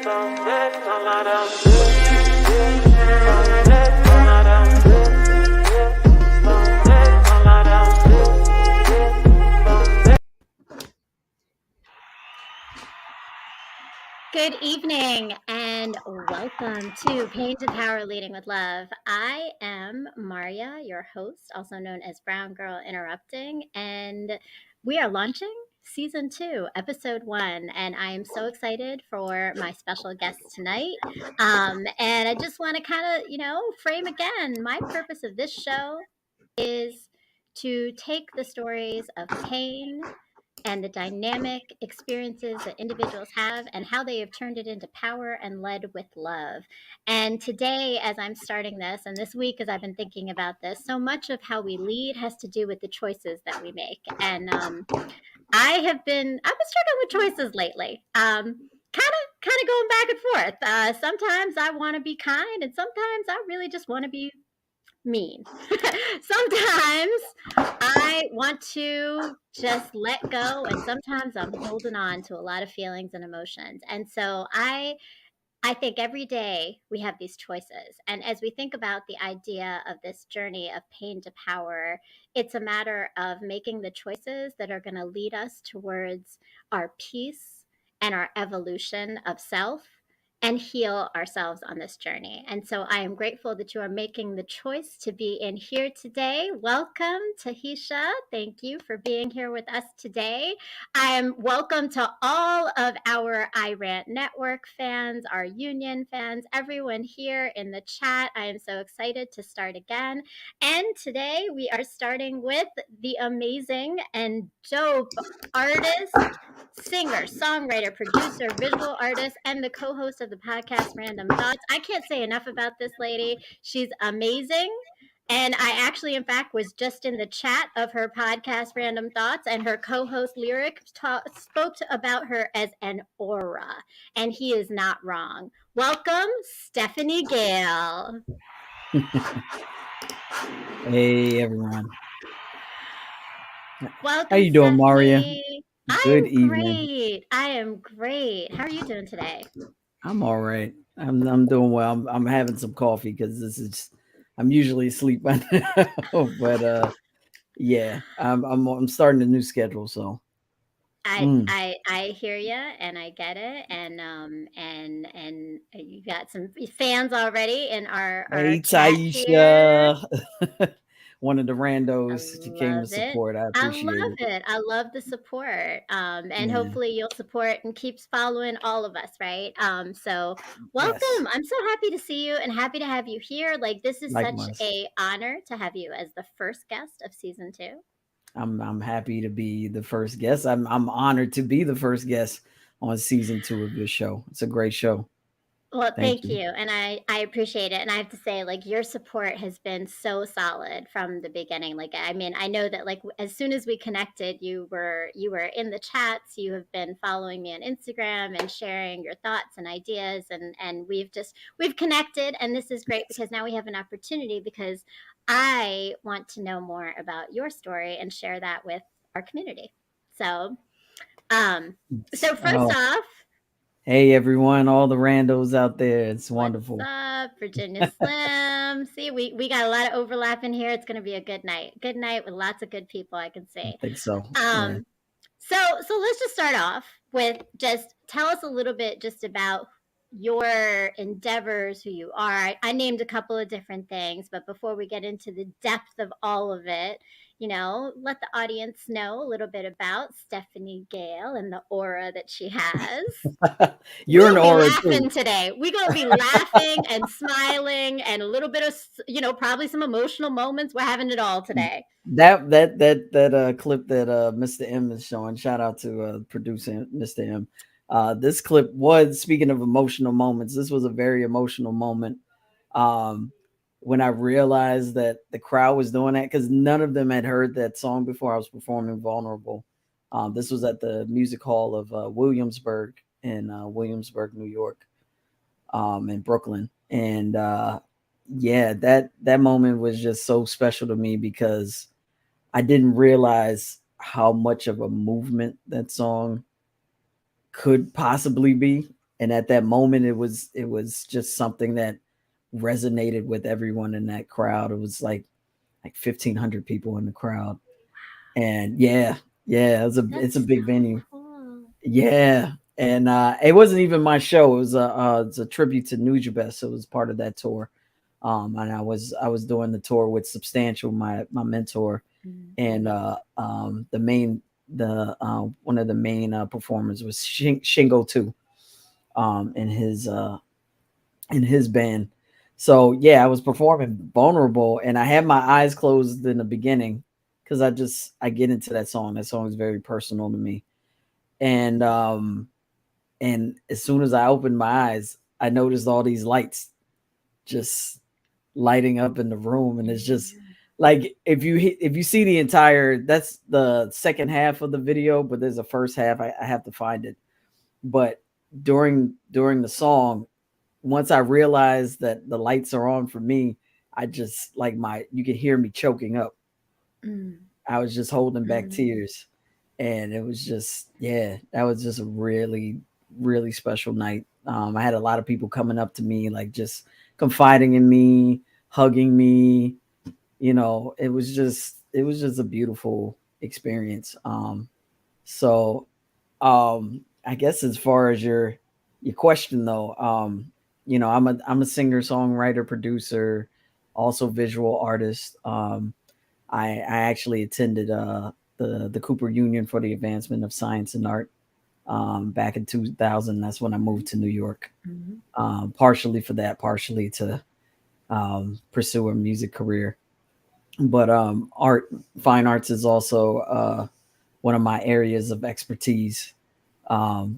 Good evening and welcome to Pain to Power Leading with Love. I am Maria, your host, also known as Brown Girl Interrupting, and we are launching Season 2, Episode 1, and I am so excited for my special guest tonight. And I just want to kind of, frame again, my purpose of this show is to take the stories of pain and the dynamic experiences that individuals have and how they have turned it into power and led with love. And today, as I'm starting this, and this week as I've been thinking about this, so much of how we lead has to do with the choices that we make. And I've been struggling with choices lately. Kind of going back and forth. Sometimes I want to be kind, and sometimes I really just want to be mean. Sometimes I want to just let go, and sometimes I'm holding on to a lot of feelings and emotions. And so I think every day we have these choices. And as we think about the idea of this journey of pain to power, it's a matter of making the choices that are going to lead us towards our peace and our evolution of self and heal ourselves on this journey. And so I am grateful that you are making the choice to be in here today. Welcome, Tahisha. Thank you for being here with us today. I am welcome to all of our iRant Network fans, our Union fans, everyone here in the chat. I am so excited to start again. And today we are starting with the amazing and dope artist, singer, songwriter, producer, visual artist, and the co-host of the podcast Random Thoughts. I can't say enough about this lady. She's amazing. And I actually, in fact, was just in the chat of her podcast, Random Thoughts, and her co-host Lyric spoke about her as an aura, and he is not wrong. Welcome, Stephanie Gayle. Hey, everyone. Welcome, how you doing, Stephanie. Maria? Good evening. Great. I am great. How are you doing today? I'm all right. I'm doing well. I'm having some coffee because I'm usually asleep by now. But yeah, I'm starting a new schedule. So I hear you and I get it, and you got some fans already in our hey, chat here. One of the randos who came to support. I appreciate it. I love the support. And hopefully you'll support and keeps following all of us, right? So welcome. Yes. I'm so happy to see you and happy to have you here. Like, this is such an honor to have you as the first guest of season 2. I'm happy to be the first guest. I'm honored to be the first guest on season 2 of this show. It's a great show. Well, thank you. And I appreciate it. And I have to say, like, your support has been so solid from the beginning. Like, I mean, I know that, like, as soon as we connected, you were in the chats. You have been following me on Instagram and sharing your thoughts and ideas. And we've connected. And this is great because now we have an opportunity, because I want to know more about your story and share that with our community. So first off, hey, everyone, all the randos out there. It's wonderful. What's up, Virginia Slim? See, we got a lot of overlap in here. It's going to be a good night. Good night with lots of good people, I can see. I think so. So let's just start off with just tell us a little bit just about your endeavors, who you are. I named a couple of different things, but before we get into the depth of all of it, let the audience know a little bit about Stephanie Gayle and the aura that she has. You're an aura laughing today. We're going to be laughing and smiling and a little bit of, probably some emotional moments. We're having it all today. That clip that Mr. M is showing, shout out to producer Mr. M. This clip was, speaking of emotional moments, this was a very emotional moment. When I realized that the crowd was doing that, because none of them had heard that song before I was performing Vulnerable. This was at the Music Hall of Williamsburg in Williamsburg, New York, in Brooklyn. And that moment was just so special to me because I didn't realize how much of a movement that song could possibly be. And at that moment, it was just something that resonated with everyone in that crowd. It was like 1,500 people in the crowd, and yeah, it's a That's big so venue. cool. Yeah, and it wasn't even my show. It's a tribute to Nujabes. So it was part of that tour. And I was doing the tour with Substantial, my mentor, and Mhm. the one of the main performers was Shingo too, in his band. So yeah, I was performing Vulnerable, and I had my eyes closed in the beginning because I get into that song. That song is very personal to me, and as soon as I opened my eyes, I noticed all these lights just lighting up in the room, and it's just Mhm. like if you see the entire, that's the second half of the video, but there's a first half. I have to find it, but during the song, once I realized that the lights are on for me, I just like my you could hear me choking up. Mm. I was just holding back Mm. tears. And it was just, yeah, that was just a really, really special night. I had a lot of people coming up to me, like just confiding in me, hugging me. It was just a beautiful experience. So I guess as far as your question though, I'm a singer, songwriter, producer, also visual artist. I actually attended the Cooper Union for the Advancement of Science and Art back in 2000. That's when I moved to New York, Mhm. partially for that, partially to pursue a music career. But fine arts is also one of my areas of expertise.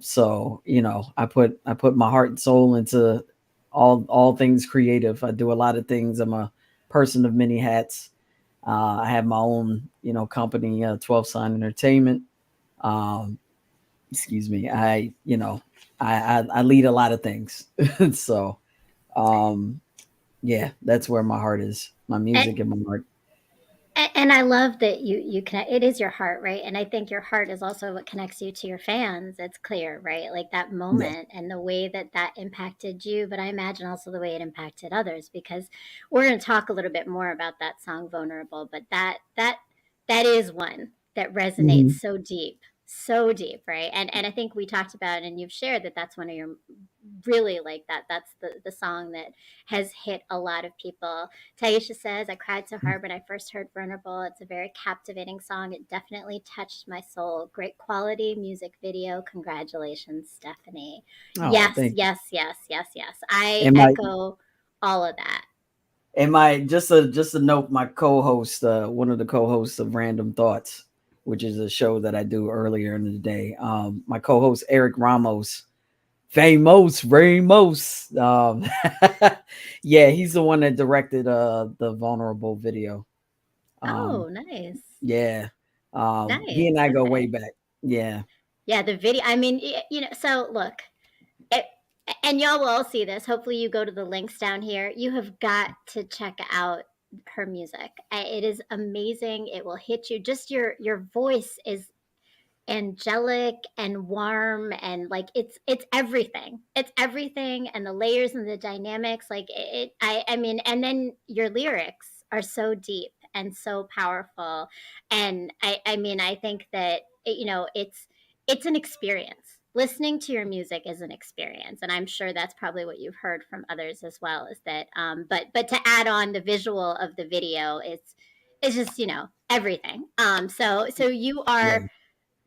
So I put my heart and soul into all things creative. I do a lot of things. I'm a person of many hats. I have my own, company, 12 Sign Entertainment. Um, excuse me. I lead a lot of things. So, um, yeah, that's where my heart is. My music and my heart. And I love that you connect. It is your heart, right? And I think your heart is also what connects you to your fans. It's clear, right? Like that Yes. moment and the way that that impacted you, but I imagine also the way it impacted others. Because we're going to talk a little bit more about that song "Vulnerable," but that is one that resonates Mhm. so deep, right? And I think we talked about, and you've shared that that's one of your really like that. That's the song that has hit a lot of people. Taisha says, I cried so hard when I first heard Vulnerable. It's a very captivating song. It definitely touched my soul. Great quality music video. Congratulations, Stephanie. Oh, Yes, thank you. yes, yes, yes, yes. I And my echo all of that. and my just a note, my co-host, one of the co-hosts of Random Thoughts, which is a show that I do earlier in the day. My co-host Eric Ramos, famous Ramos. Yeah, he's the one that directed the Vulnerable video. Um, Oh, nice. yeah. He and Nice. I go way Okay. back. Yeah. Yeah, the video. I mean, so look, it, and y'all will all see this. Hopefully, you go to the links down here. You have got to check out her music. It is amazing. It will hit you. Just your voice is angelic and warm, and like it's everything. It's everything, and the layers and the dynamics. Like I mean, and then your lyrics are so deep and so powerful. And I mean, I think that it's an experience. Listening to your music is an experience, and I'm sure that's probably what you've heard from others as well. Is that but to add on the visual of the video, it's just everything. So you Yeah. are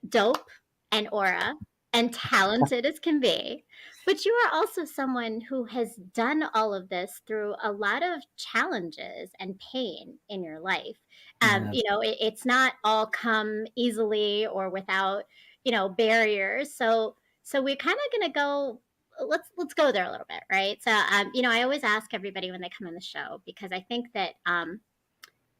dope and aura and talented as can be. But you are also someone who has done all of this through a lot of challenges and pain in your life. Yes. It's not all come easily or without, barriers. So we're kind of gonna go. Let's go there a little bit, right? So, I always ask everybody when they come on the show because I think that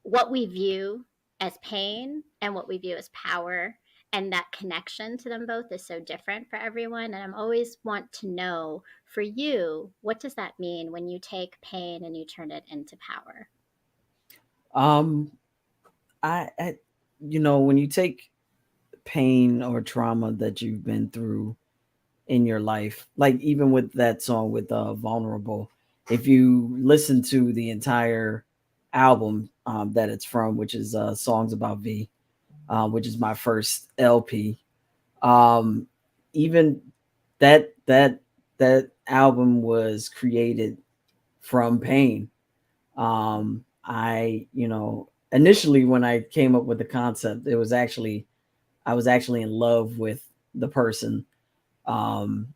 what we view as pain and what we view as power and that connection to them both is so different for everyone. And I'm always want to know for you, what does that mean when you take pain and you turn it into power? Um, I when you take pain or trauma that you've been through in your life, like even with that song with Vulnerable, if you listen to the entire album that it's from, which is Songs About V, which is my first LP, um, even that album was created from pain. I, initially when I came up with the concept, it was actually I was actually in love with the person um,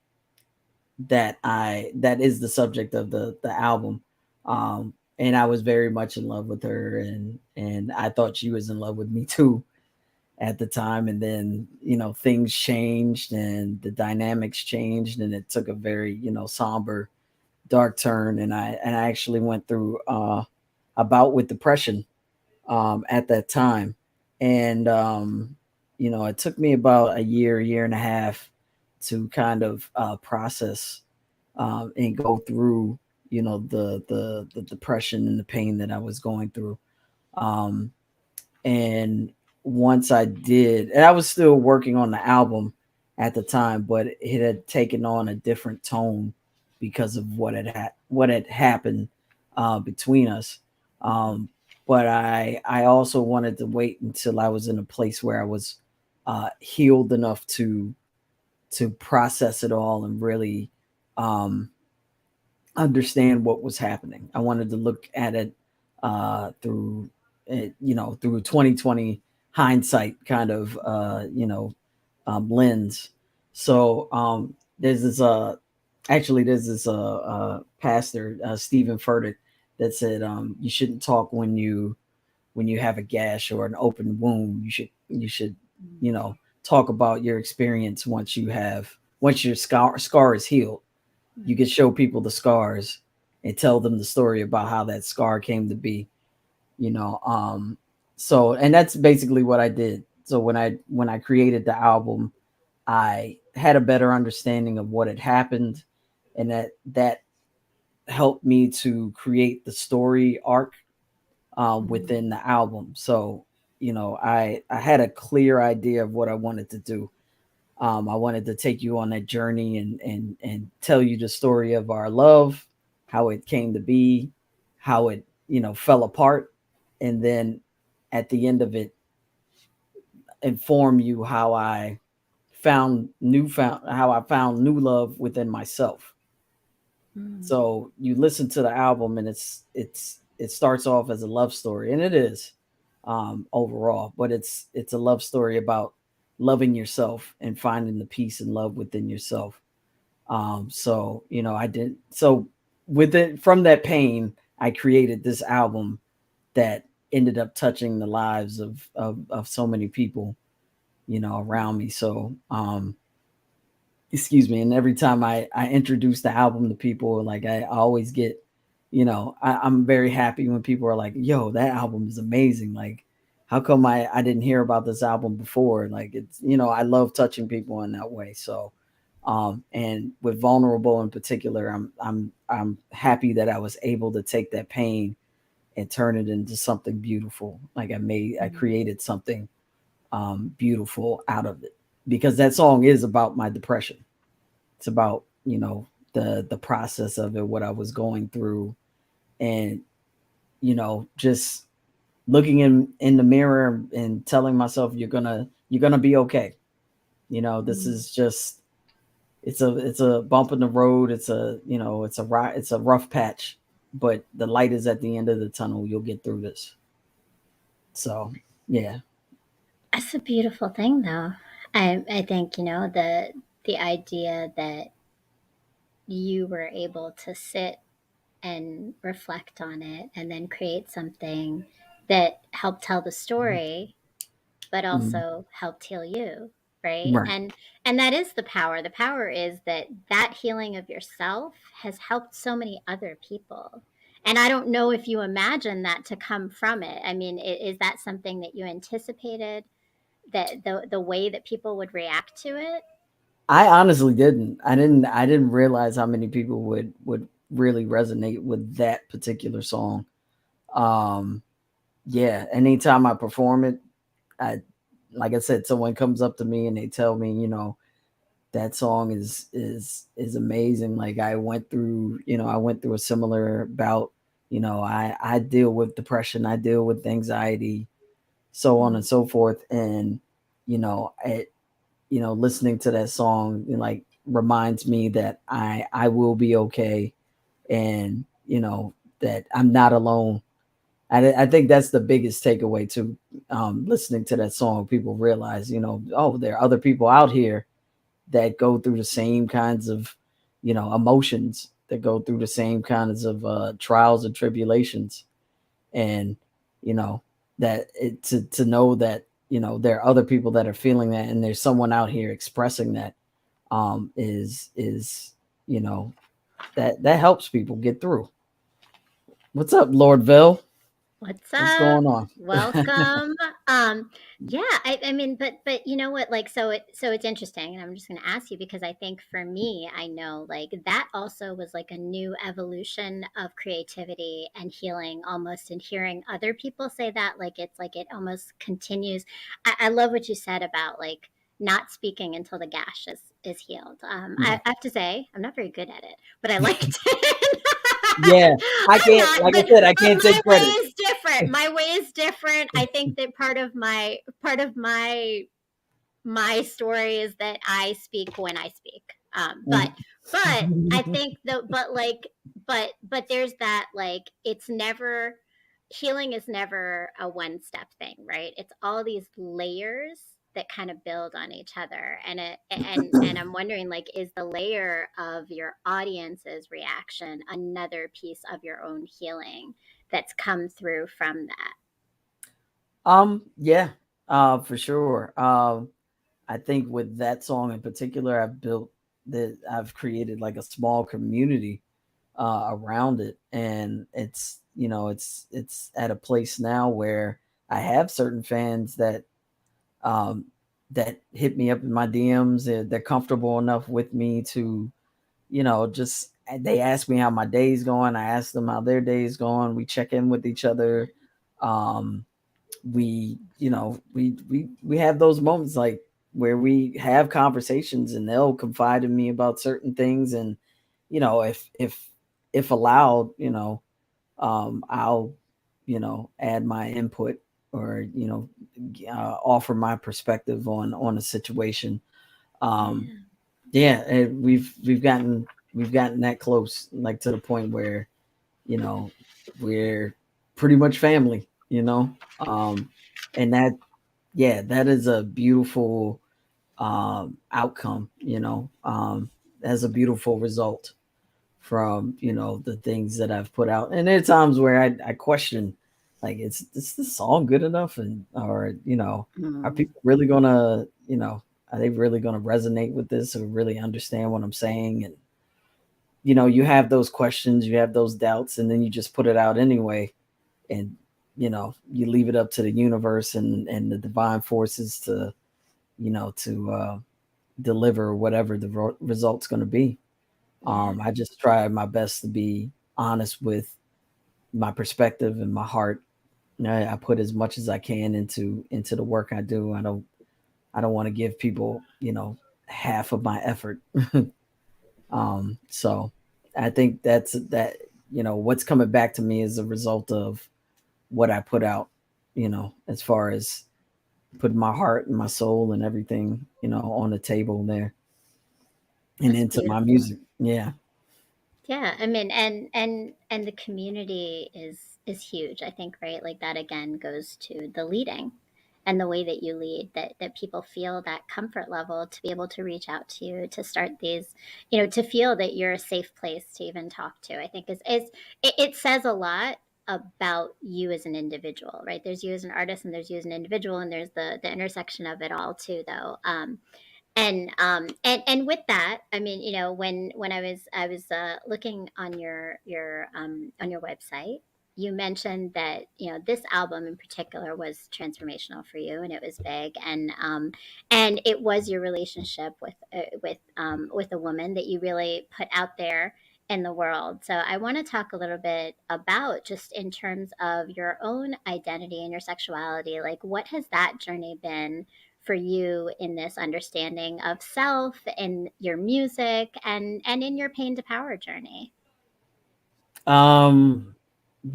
that is the subject of the album, and I was very much in love with her, and I thought she was in love with me too at the time. And then things changed and the dynamics changed, and it took a very somber, dark turn, and I actually went through a bout with depression at that time. And it took me about a year and a half to kind of process and go through the depression and the pain that I was going through. Um, and once I did, and I was still working on the album at the time, but it had taken on a different tone because of what had happened between us. Um, but I also wanted to wait until I was in a place where I was healed enough to process it all and really um, understand what was happening. I wanted to look at it through through 2020 hindsight kind of lens. So there's this pastor Stephen Furtick that said you shouldn't talk when you have a gash or an open wound. You should talk about your experience once your scar is healed. You Mm. can show people the scars and tell them the story about how that scar came to be. you know um so, and that's basically what I did. So when I created the album, I had a better understanding of what had happened, and that helped me to create the story arc Mhm. within the album. So I had a clear idea of what I wanted to do. I wanted to take you on that journey and tell you the story of our love, how it came to be, how it fell apart, and then at the end of it, inform you how I found new love within myself. Mm. So you listen to the album, and it starts off as a love story, and it is overall, but it's a love story about loving yourself and finding the peace and love within yourself. So I did so with it from that pain. I created this album that ended up touching the lives of so many people around me. So excuse me. And every time I introduce the album to people, like I always get, I'm very happy when people are like, "Yo, that album is amazing!" Like, how come I didn't hear about this album before? Like, it's I love touching people in that way. So, and with Vulnerable in particular, I'm happy that I was able to take that pain and turn it into something beautiful. Like I Mhm. created something beautiful out of it, because that song is about my depression. It's about the process of it, what I was going through, and just looking in the mirror and telling myself you're gonna be okay. This Mm. is just it's a bump in the road. It's a rough patch, but the light is at the end of the tunnel. You'll get through this. So yeah. That's a beautiful thing, though. I think the idea that you were able to sit and reflect on it and then create something that helped tell the story but Mhm. also helped heal you, right? Right. And that is the power. The power is that that healing of yourself has helped so many other people. And I don't know if you imagine that to come from it. I mean, is that something that you anticipated, that the way that people would react to it? I honestly didn't. I didn't realize how many people would really resonate with that particular song. Um yeah, anytime I perform it, I like I said, someone comes up to me and they tell me, that song is amazing. Like I went through a similar bout. I deal with depression, I deal with anxiety, so on and Mm. so forth. And it listening to that song, like, reminds me that I will be okay, and that I'm not alone. I think that's the biggest takeaway too. Listening to that song, people realize, oh, there are other people out here that go through the same kinds of, emotions, that go through the same kinds of trials and tribulations. And you know to know that there are other people that are feeling that, and there's someone out here expressing that, is you know that helps people get through. What's up, Lordville? What's What's up? going on? Welcome. Um, yeah, I mean, but you know what? Like, so it's interesting, and I'm just going to ask you because I think for me, I know like that also was like a new evolution of creativity and healing, almost. And hearing other people say that, like it's like it almost continues. I love what you said about like not speaking until the gash is healed. Yeah. I have to say, I'm not very good at it, but I liked it. Yeah, I I'm can't, not, like I said, I but can't my take way credit. is different. My way is different. I think that part of my story is that I speak when I speak. But I think that but there's that like it's never healing is never a one step thing, right? It's all these layers that kind of build on each other, and I'm wondering like is the layer of your audience's reaction another piece of your own healing that's come through from that? Yeah, for sure. I think with that song in particular, I've created like a small community around it, and it's at a place now where I have certain fans um, that hit me up in my DMs. They're comfortable enough with me to, just they ask me how my day's going. I ask them how their day's going. We check in with each other. Um, we have those moments, like, where we have conversations, and they'll confide in me about certain things. And if allowed, I'll add my input, or offer my perspective on a situation. um Yeah, yeah, and we've gotten that close, like, to the point where you know we're pretty much family. And that is a beautiful outcome. As a beautiful result from the things that I've put out. And there are times where I question, like, is this song good enough, and or are mm, people really gonna, are they really gonna resonate with this, or really understand what I'm saying? And you have those questions, you have those doubts, and then you just put it out anyway. And you leave it up to the universe and the divine forces to deliver whatever the result's going to be. yeah, I just try my best to be honest with my perspective and my heart. I put as much as I can into the work I do. I don't want to give people half of my effort. So I think that what's coming back to me is a result of what I put out, as far as putting my heart and my soul and everything, on the table there, and that's into my beautiful. music. Yeah. Yeah, I mean, and the community is huge. I think, right? Like that again goes to the leading and the way that you lead, that people feel that comfort level to be able to reach out to you, to start these, to feel that you're a safe place to even talk to. I think is it says a lot about you as an individual, right? There's you as an artist, and there's you as an individual, and there's the intersection of it all too, though. And with that, I mean, when I was looking on your website, you mentioned that this album in particular was transformational for you, and it was big, and it was your relationship with a woman that you really put out there in the world. So I want to talk a little bit about just in terms of your own identity and your sexuality, like what has that journey been for you in this understanding of self, in your music, and in your pain to power journey? Um,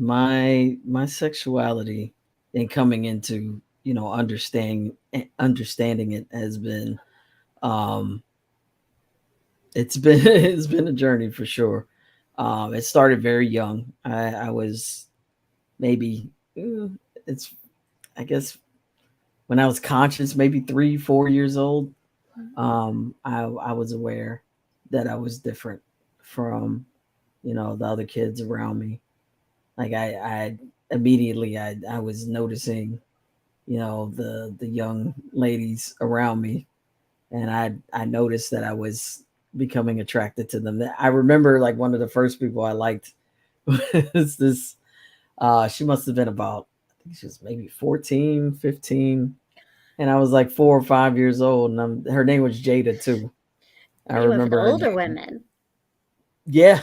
my sexuality and coming into understanding it has been um it's been it's been a journey for sure. It started very young. I was maybe it's I guess when I was conscious, maybe 3 4 years old. I was aware that I was different from the other kids around me. Like I immediately I was noticing the young ladies around me, and I noticed that I was becoming attracted to them. I remember like one of the first people I liked was this. She must have been about, I think she was maybe 14, 15, and I was like 4 or 5 years old, and her name was Jada too. I You went for the remember her older name. women. Yeah.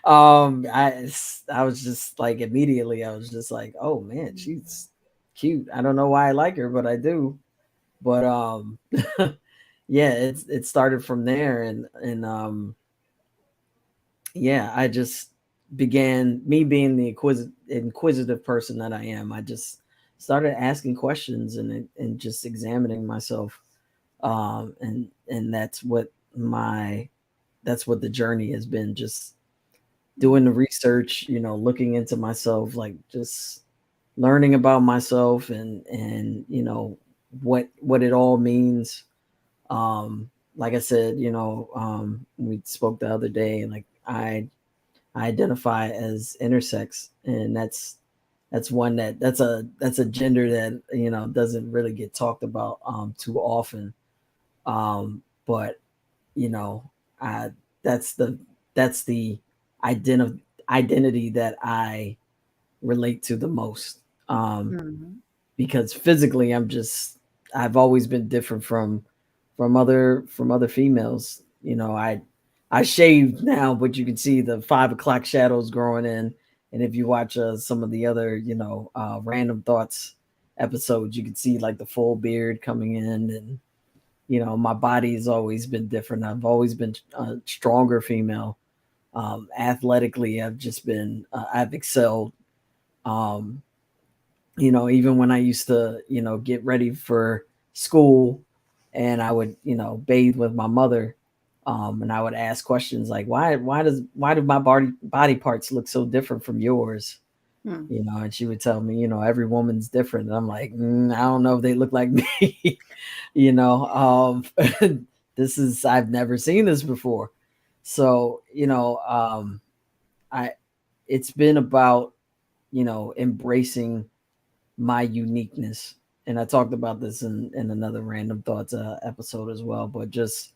I was just like immediately I was just like, oh man, she's cute. I don't know why I like her, but I do. But yeah, it started from there, and yeah, I just began, me being the inquisitive person that I am. I just started asking questions and just examining myself. And that's what the journey has been, just doing the research, looking into myself, like just learning about myself and what it all means. Like I said, we spoke the other day, and like I identify as intersex, and that's one that's a gender that doesn't really get talked about too often. But you know, I that's the identi- identity that I relate to the most. Mhm. Because physically, I've always been different from other females. I shaved now, but you can see the 5 o'clock shadows growing in. And if you watch some of the other random thoughts episodes, you can see like the full beard coming in. And my body has always been different. I've always been a stronger female. Athletically, I've excelled. Um, Even when I used to, get ready for school, and I would, bathe with my mother, and I would ask questions like, why do my body parts look so different from yours? Hmm. And she would tell me, every woman's different. And I'm like, I don't know if they look like me. you know, I've never seen this before. So, I, it's been about, embracing my uniqueness. And I talked about this in another random thoughts episode as well, but just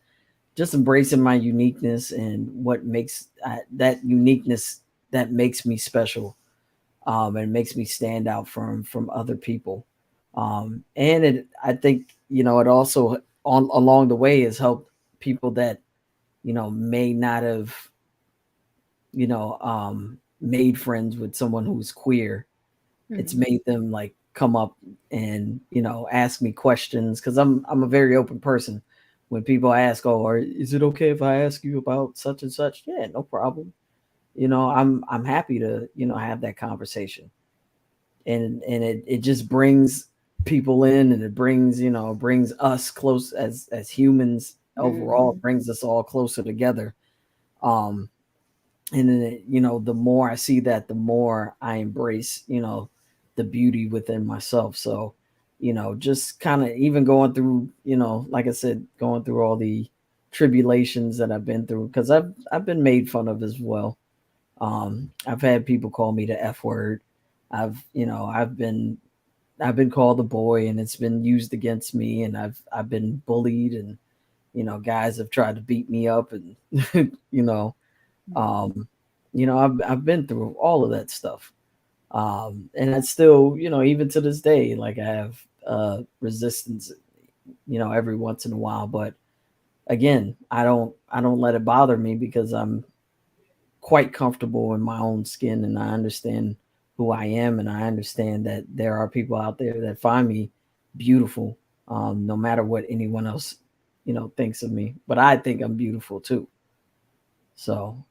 embracing my uniqueness and what makes that uniqueness that makes me special, and makes me stand out from other people. And I think it also along the way has helped people that may not have made friends with someone who's queer. It's Mhm. made them like come up and ask me questions, because I'm a very open person. When people ask, oh, is it okay if I ask you about such and such? Yeah, no problem. I'm happy to have that conversation. And it just brings people in, and it brings us close as humans overall. It Mhm. brings us all closer together. um and then the more I see that, the more I embrace the beauty within myself. So just kind of even going through, like I said, going through all the tribulations that I've been through, because I've been made fun of as well. I've had people call me the F word. I've been called a boy, and it's been used against me, and I've been bullied, and guys have tried to beat me up, and you know um I've been through all of that stuff. And it's still, even to this day, like I have resistance, every once in a while. But again, I don't let it bother me, because I'm quite comfortable in my own skin, and I understand who I am, and I understand that there are people out there that find me beautiful, no matter what anyone else, thinks of me. But I think I'm beautiful too. So,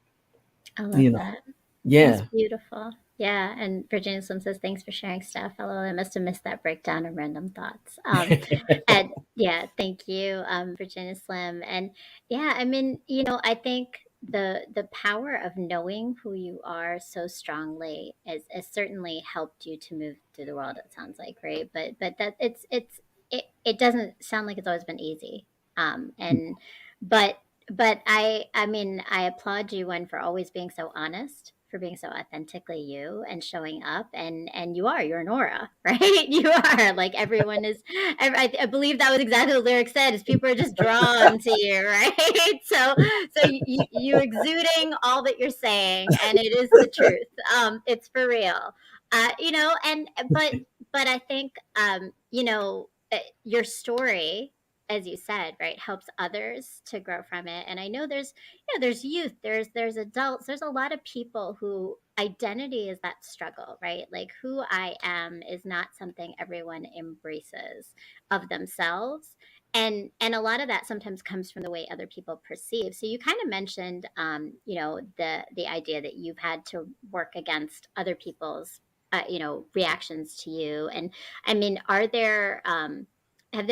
I love you know, that. That's yeah. beautiful. Yeah, and Virginia Slim says, "Thanks for sharing, Steph. LOL, I must have missed that breakdown of random thoughts." And yeah, thank you, Virginia Slim. And yeah, I mean, I think the power of knowing who you are so strongly has certainly helped you to move through the world. It sounds like, right? But that it doesn't sound like it's always been easy. And but but I mean, I applaud you, one, for always being so honest, for being so authentically you and showing up, and you're an aura, right? You are, like, everyone is. I believe that was exactly what the lyric said, is people are just drawn to you, right? So you exuding all that you're saying, and it is the truth. It's for real. And but I think, your story, as you said, right, helps others to grow from it. And I know there's youth, there's adults, there's a lot of people who identity is that struggle, right? Like, who I am is not something everyone embraces of themselves. And a lot of that sometimes comes from the way other people perceive. So you kind of mentioned, the idea that you've had to work against other people's reactions to you. And I mean, have there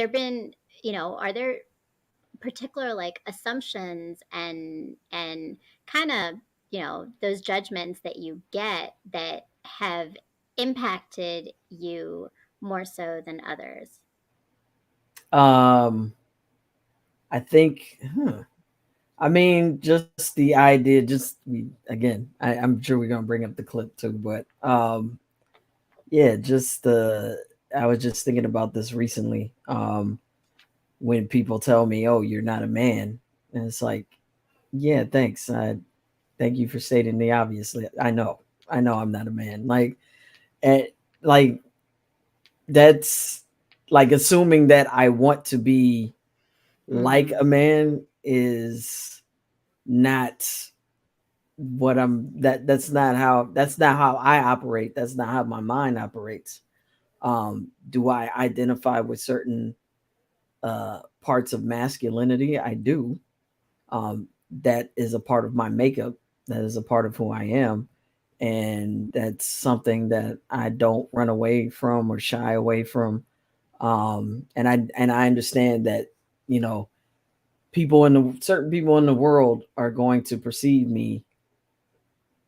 been, are there particular, like, assumptions and kind of, those judgments that you get that have impacted you more so than others? um, I think, I mean, just the idea, again, I'm sure we're gonna bring up the clip too, but yeah, just I was just thinking about this recently. When people tell me, "Oh, you're not a man," and it's like, yeah, thanks. Thank you for stating the obvious. I know, I'm not a man. And like that's like assuming that I want to be like Mm, a man is not what I'm that's not how I operate. That's not how my mind operates. Do I identify with certain parts of masculinity? I do. That is a part of my makeup. That is a part of who I am. And that's something that I don't run away from or shy away from. And I understand that, you know, certain people in the world are going to perceive me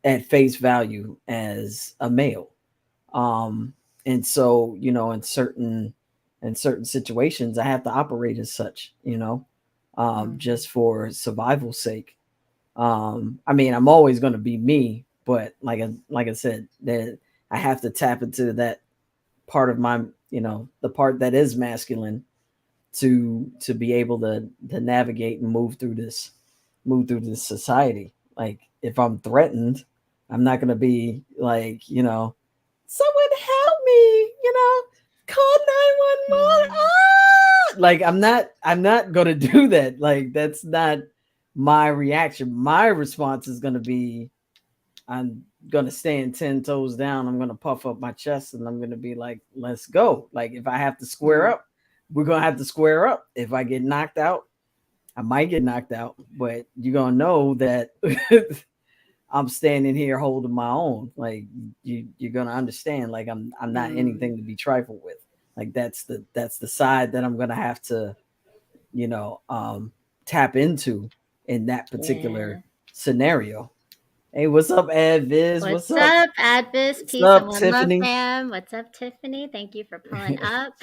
at face value as a male. Um, and so, in certain situations I have to operate as such, mm, just for survival's sake. I mean, I'm always going to be me, but like I said, that I have to tap into that part of my, the part that is masculine to be able to navigate and move through this society. Like, if I'm threatened, I'm not going to be like, someone help me, call 911. mm, Like, I'm not going to do that. Like, that's not my reaction. My response is going to be, I'm going to stand 10 toes down. I'm going to puff up my chest and I'm going to be like, let's go. Like, if I have to square mm, up, we're going to have to square up. If I get knocked out, I might get knocked out, but you're going to know that I'm standing here holding my own. Like, you're going to understand, like, I'm not mm. anything to be trifled with. Like, that's the side that I'm going to have to, you know, um, tap into in that particular Yeah. scenario. Hey, what's up, Adviz? What's What's up? up, Advis? What's Peace and up, one love, Tiffany? fam. What's up, Tiffany? Thank you for pulling up.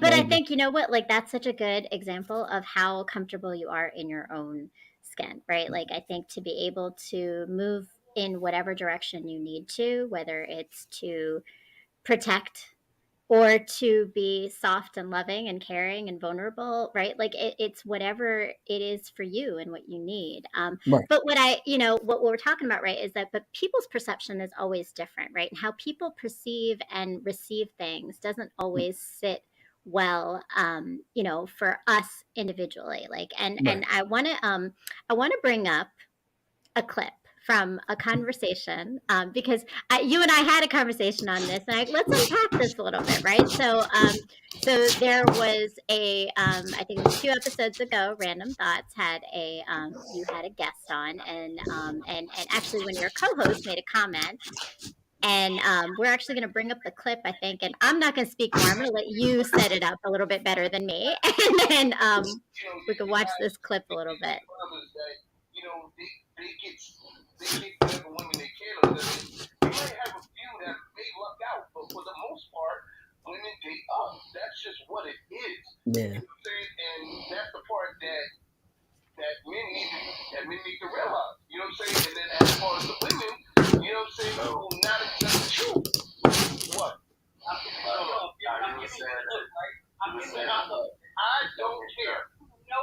But I Thank you. think, you know what, like, that's such a good example of how comfortable you are in your own skin, right? Like, I think to be able to move in whatever direction you need to, whether it's to protect or to be soft and loving and caring and vulnerable, right? Like, it's whatever it is for you and what you need. Right. But what we're talking about, right, is that, but people's perception is always different, right? And how people perceive and receive things doesn't always sit well, for us individually. Like, and Right. I want to bring up a clip from a conversation because you and I had a conversation on this, and let's unpack this a little bit, right? So there was I think it was 2 episodes ago. Random Thoughts had you had a guest on, and actually when your co-host made a comment, and we're actually going to bring up the clip, I think, and I'm not going to speak more. I'm going to let you set it up a little bit better than me, and then we can watch this clip a little bit. You know, they get whatever women they can. You might have a few that may luck out, but for the most part, women date up. That's just what it is. Yeah. You know what I'm saying? And that's the part that men need to realize. You know what I'm saying? And then as far as the women, you know what I'm saying? Oh, not exactly true. What? I don't care. No.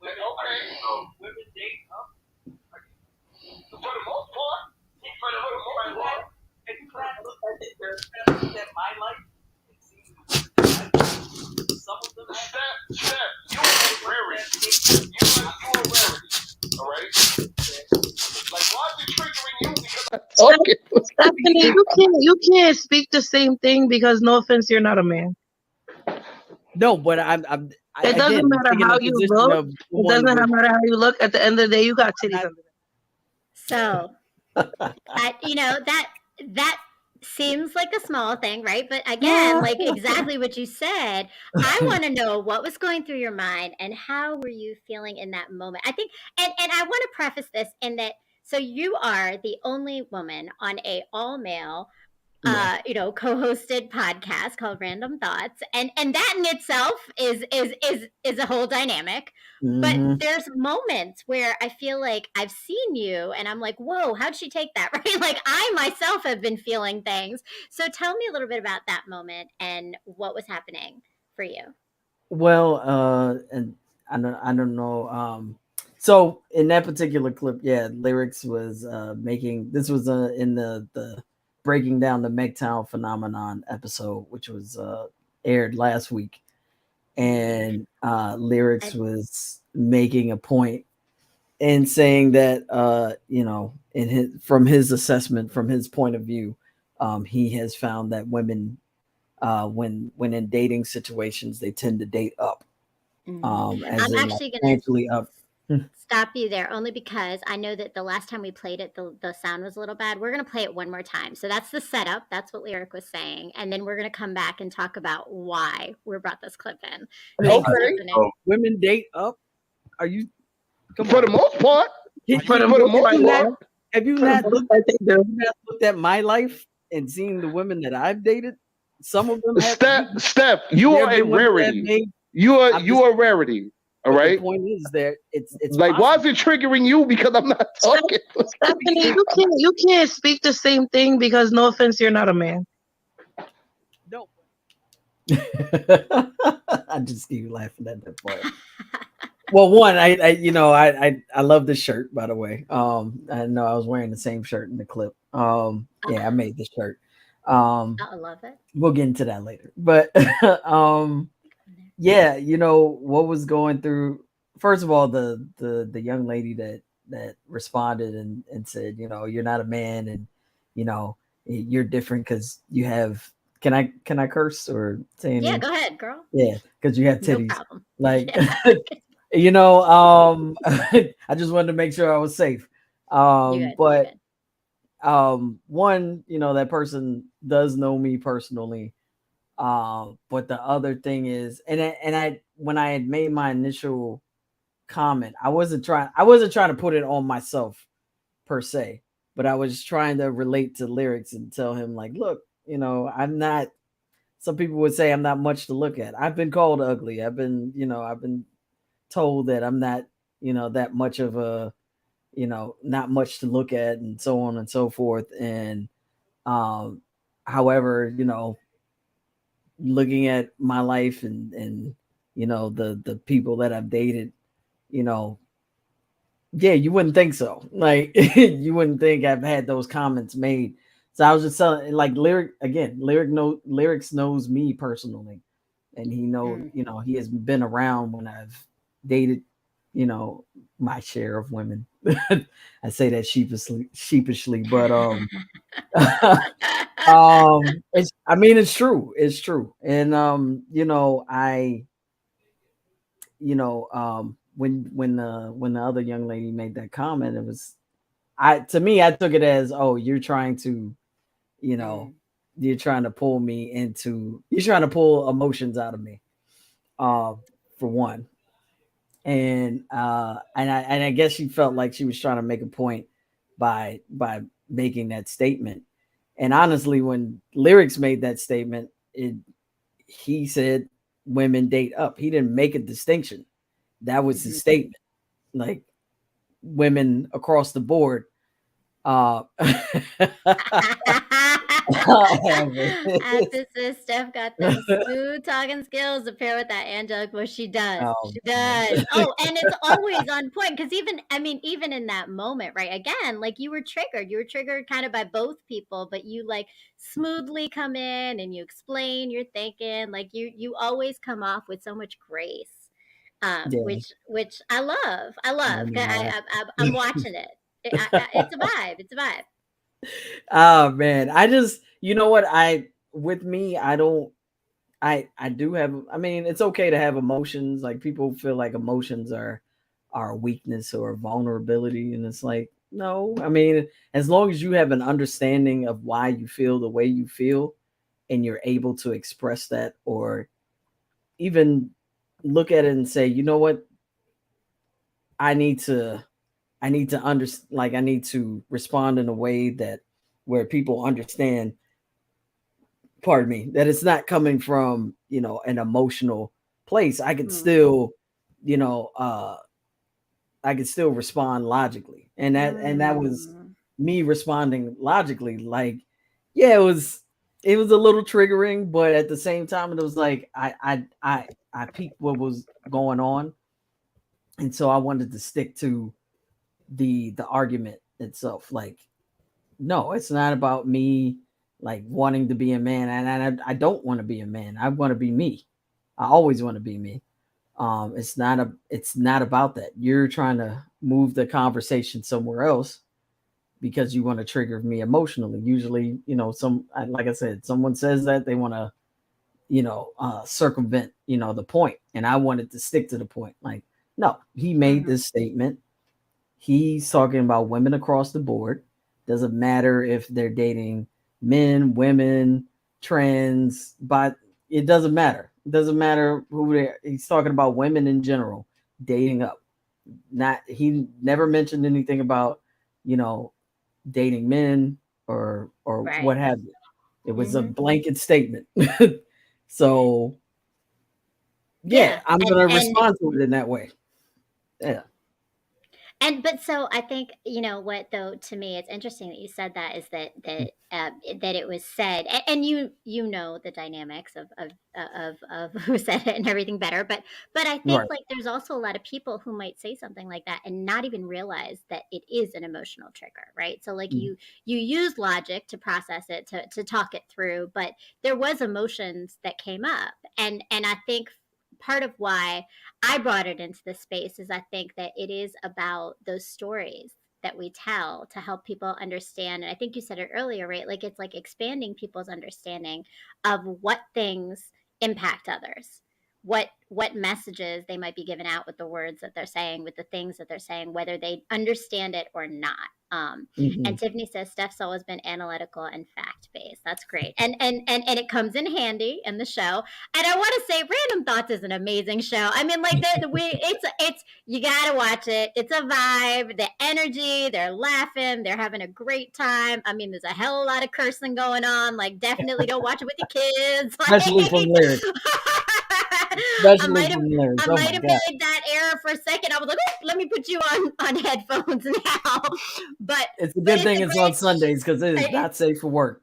Okay. Women date up. For the most part. If you look at my life, it seems some of them. Steph, you are a rarity. You are a rarity. All right. Like, why is it triggering you? Because Okay. Stephanie, you can't speak the same thing because no offense, you're not a man. No, but it doesn't matter how you look. It doesn't matter how you look. At the end of the day, you got titties under there. So, that seems like a small thing, right? But again, like exactly what you said, I want to know what was going through your mind and how were you feeling in that moment? I think, and I want to preface this in that, so you are the only woman on a all male co-hosted podcast called Random Thoughts, and that in itself is a whole dynamic. But there's moments where I feel like I've seen you and I'm like, whoa, how'd she take that? Right? Like I myself have been feeling things. So tell me a little bit about that moment and what was happening for you. Well, and I don't know. So in that particular clip, yeah, Lyrics was making this was in the breaking down the MGTOW phenomenon episode, which was aired last week, and Lyrics was making a point and saying that from his assessment, from his point of view, he has found that women when in dating situations they tend to date up. I'm actually financially up. Stop you there only because I know that the last time we played it, the sound was a little bad. We're going to play it one more time. So that's the setup. That's what Lyric was saying. And then we're going to come back and talk about why we brought this clip in. Women date up? Are you? For the most part. For the most part. Have you not looked at my life and seen the women that I've dated? Some of them have. Steph, you are a rarity. You are a rarity. All right. The point is that it's like, why is it triggering you? Because I'm not talking. Stephanie, you can't speak the same thing because no offense, you're not a man. No. I just keep laughing at that part. Well, one, I love this shirt, by the way. I know I was wearing the same shirt in the clip. Yeah, I made this shirt. I love it. We'll get into that later. But yeah, what was going through. First of all, the young lady that responded and said, you're not a man, and you're different because you have. Can I curse or say anything? Yeah, go ahead, girl. Yeah, because you have titties. No problem. Like, I just wanted to make sure I was safe. But one, that person does know me personally. But the other thing is, and I when I had made my initial comment, I wasn't trying to put it on myself per se, but I was trying to relate to Lyrics and tell him like, look, I'm not. Some people would say I'm not much to look at. I've been called ugly. I've been told that I'm not, that much of a, not much to look at, and so on and so forth. And however, looking at my life and the people that I've dated, yeah, you wouldn't think so. Like you wouldn't think I've had those comments made. So I was just telling, like, Lyrics knows me personally, and he knows, he has been around when I've dated my share of women. I say that sheepishly, but it's true. It's true. And when the other young lady made that comment, it was to me, I took it as, oh, you're trying to, you know, you're trying to pull emotions out of me, uh, for one. And I guess she felt like she was trying to make a point by making that statement. And honestly, when Lyrics made that statement, he said women date up. He didn't make a distinction. That was his statement. Like, women across the board. I have to say, Steph got them smooth talking skills to pair with that angelic voice. She does. She does. Oh, and it's always on point because even in that moment, right? Again, like you were triggered. You were triggered kind of by both people, but you like smoothly come in and you explain your thinking. Like you always come off with so much grace. Which I love. I love. I'm watching it. It's a vibe. It's a vibe. Oh man, I just, you know what, with me, I don't, I do have, I mean, it's okay to have emotions. Like, people feel like emotions are a weakness or a vulnerability, and it's like, no. I mean, as long as you have an understanding of why you feel the way you feel, and you're able to express that, or even look at it and say, you know what, I need to I need to respond in a way that where people understand, pardon me, that it's not coming from, an emotional place. I could still, you know, I could still respond logically. And that was me responding logically. Like, yeah, it was a little triggering, but at the same time, it was like I peeked what was going on, and so I wanted to stick to the argument itself. Like, no, it's not about me like wanting to be a man, and I don't want to be a man. I want to be me. I always want to be me. It's not about that. You're trying to move the conversation somewhere else because you want to trigger me emotionally. Usually, like I said, someone says that they want to, circumvent, the point, and I wanted to stick to the point. Like, no, he made this statement. He's talking about women across the board. Doesn't matter if they're dating men, women, trans, but it doesn't matter. It doesn't matter who he's talking about, women in general dating up. He never mentioned anything about, you know, dating men or Right. what have you. It was a blanket statement. So yeah, I'm gonna respond to it in that way. Yeah. But so I think, what, though, to me it's interesting that you said that, is that it was said, and you know the dynamics of who said it and everything better, but I think, Right. like, there's also a lot of people who might say something like that and not even realize that it is an emotional trigger, right? So, like, you use logic to process it, to talk it through, but there was emotions that came up, and I think part of why I brought it into the space is I think that it is about those stories that we tell to help people understand. And I think you said it earlier, right? Like, it's like expanding people's understanding of what things impact others, what messages they might be giving out with the words that they're saying, with the things that they're saying, whether they understand it or not. And Tiffany says Steph's always been analytical and fact based. That's great, and it comes in handy in the show. And I want to say, Random Thoughts is an amazing show. I mean, like, it's you gotta watch it. It's a vibe. The energy, they're laughing, they're having a great time. I mean, there's a hell of a lot of cursing going on. Like, definitely don't watch it with your kids. Especially from Lyrics. I might have made that error for a second. I was like, oh, let me put you on headphones now. But it's a good thing it's on Sundays, because it is not safe for work.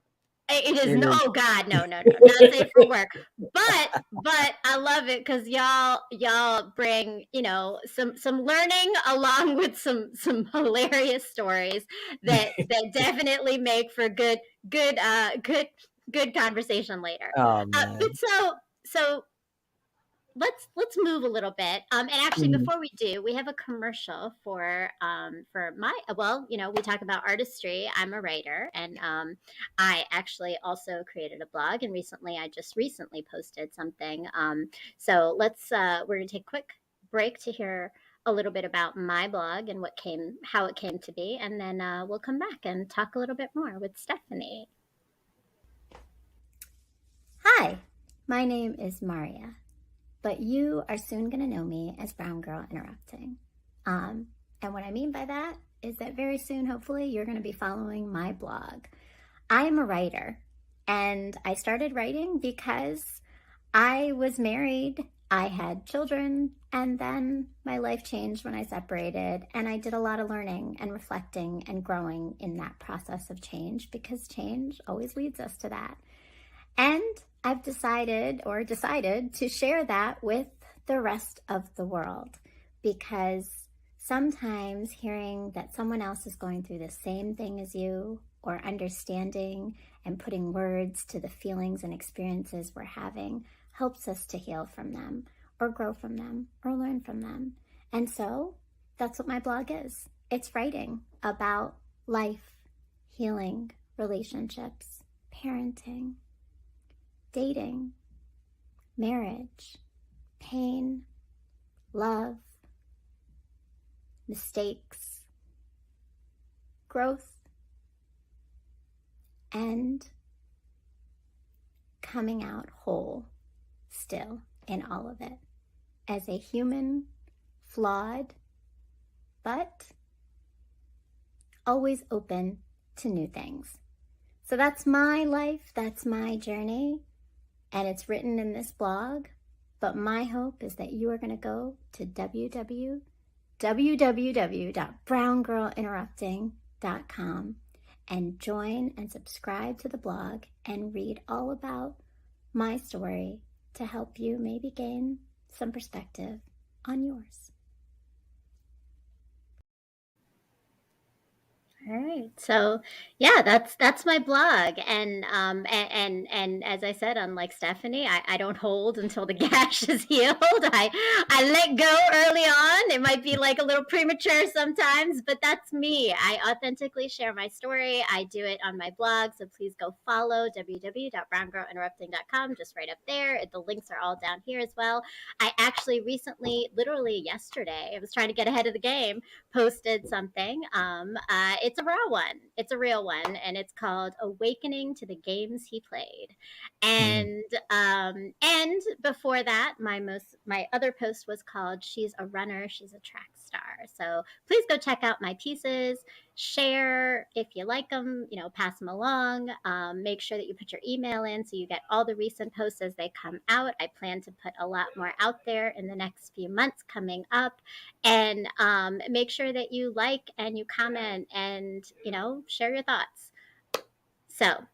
It is no, oh God, no, not safe for work. But I love it because y'all bring, some learning along with some hilarious stories that definitely make for good conversation later. Oh man. But so let's move a little bit. And actually, Mhm. before we do, we have a commercial for my well, we talk about artistry. I'm a writer, and I actually also created a blog, and I just recently posted something. So we're gonna take a quick break to hear a little bit about my blog and how it came to be, and then we'll come back and talk a little bit more with Stephanie. Hi, my name is Maria, but you are soon going to know me as Brown Girl Interrupting. And what I mean by that is that very soon, hopefully, you're going to be following my blog. I am a writer, and I started writing because I was married, I had children, and then my life changed when I separated, and I did a lot of learning and reflecting and growing in that process of change, because change always leads us to that. And I've decided to share that with the rest of the world, because sometimes hearing that someone else is going through the same thing as you, or understanding and putting words to the feelings and experiences we're having, helps us to heal from them, or grow from them, or learn from them. And so that's what my blog is. It's writing about life, healing, relationships, parenting, dating, marriage, pain, love, mistakes, growth, and coming out whole still in all of it as a human, flawed, but always open to new things. So that's my life, that's my journey, and it's written in this blog. But my hope is that you are going to go to www.browngirlinterrupting.com and join and subscribe to the blog and read all about my story to help you maybe gain some perspective on yours. All right. So yeah, that's my blog. And as I said, unlike Stephanie, I don't hold until the gash is healed. I let go early on. It might be like a little premature sometimes, but that's me. I authentically share my story. I do it on my blog. So please go follow www.browngirlinterrupting.com, just right up there. The links are all down here as well. I actually recently, literally yesterday, I was trying to get ahead of the game, posted something. It's a raw one. It's a real one, and it's called "Awakening to the Games He Played." And before that, my other post was called "She's a Runner, She's a Track Star." So please go check out my pieces. Share if you like them. Pass them along. Make sure that you put your email in so you get all the recent posts as they come out. I plan to put a lot more out there in the next few months coming up. And make sure that you like and you comment and share your thoughts. So,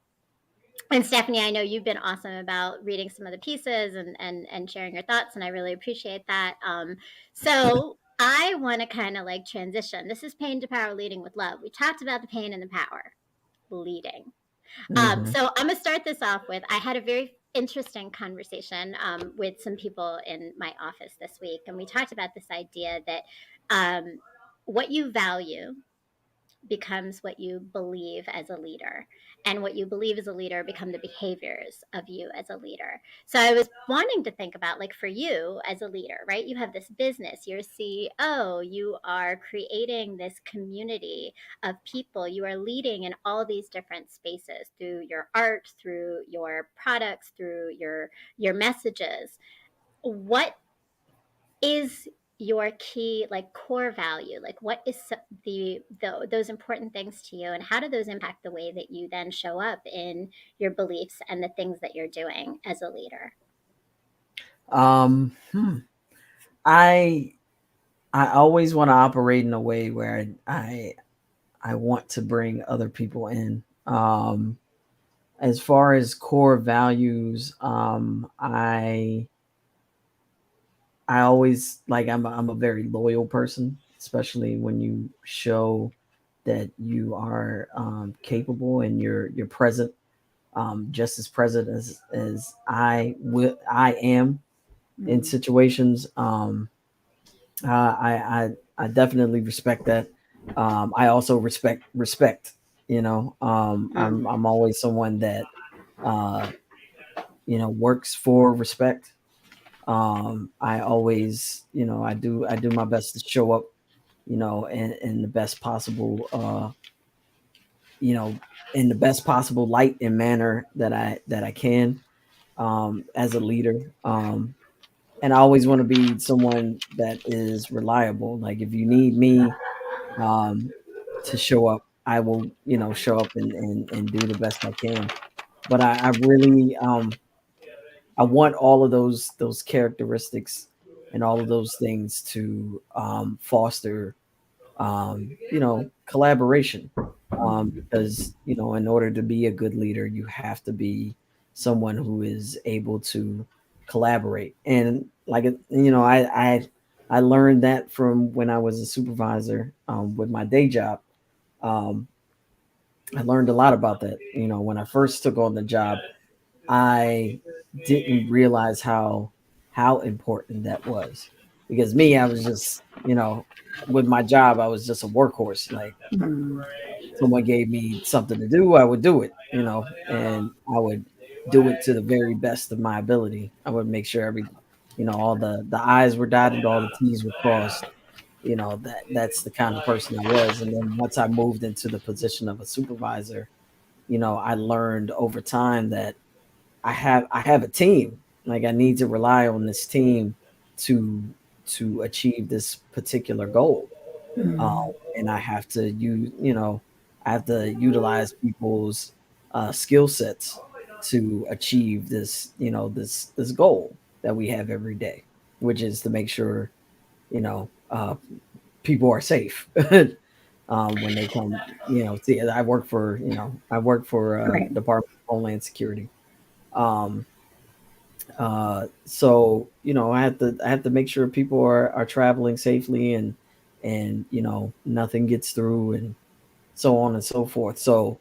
and Stephanie, I know you've been awesome about reading some of the pieces and sharing your thoughts, and I really appreciate that. So I want to kind of like transition. This is Pain to Power, Leading with Love. We talked about the pain and the power, leading. So I'm gonna start this off with, I had a very interesting conversation with some people in my office this week, and we talked about this idea that what you value becomes what you believe as a leader, and what you believe as a leader become the behaviors of you as a leader. So I was wanting to think about, like, for you as a leader, right? You have this business, you're a CEO, you are creating this community of people, you are leading in all these different spaces through your art, through your products, through your messages. What is your key, like, core value? Like, what is those important things to you, and how do those impact the way that you then show up in your beliefs and the things that you're doing as a leader? I always want to operate in a way where I want to bring other people in. As far as core values, I always, like, I'm a very loyal person, especially when you show that you are capable and you're present, just as present as I am. in situations. I definitely respect that. I also respect. I'm always someone that uh, works for respect. I always, I do my best to show up, in the best possible, in the best possible light and manner that I can, as a leader. And I always want to be someone that is reliable. Like if you need me, um, to show up, I will, show up and do the best I can. But I really, I want all of those characteristics and all of those things to foster, collaboration. Because in order to be a good leader, you have to be someone who is able to collaborate. And like I learned that from when I was a supervisor, with my day job. Um, I learned a lot about that. When I first took on the job, I didn't realize how important that was, because me, I was just, with my job, I was just a workhorse. Like someone gave me something to do, I would do it, and I would do it to the very best of my ability. I would make sure all the I's were dotted, all the T's were crossed. That's the kind of person I was. And then once I moved into the position of a supervisor, I learned over time that I have a team. Like I need to rely on this team to achieve this particular goal. Uh, and I have to utilize people's skill sets to achieve this goal that we have every day, which is to make sure people are safe. When they come, see, I work for Department of Homeland Security. Um, so I have to make sure people are traveling safely, and nothing gets through, and so on and so forth. So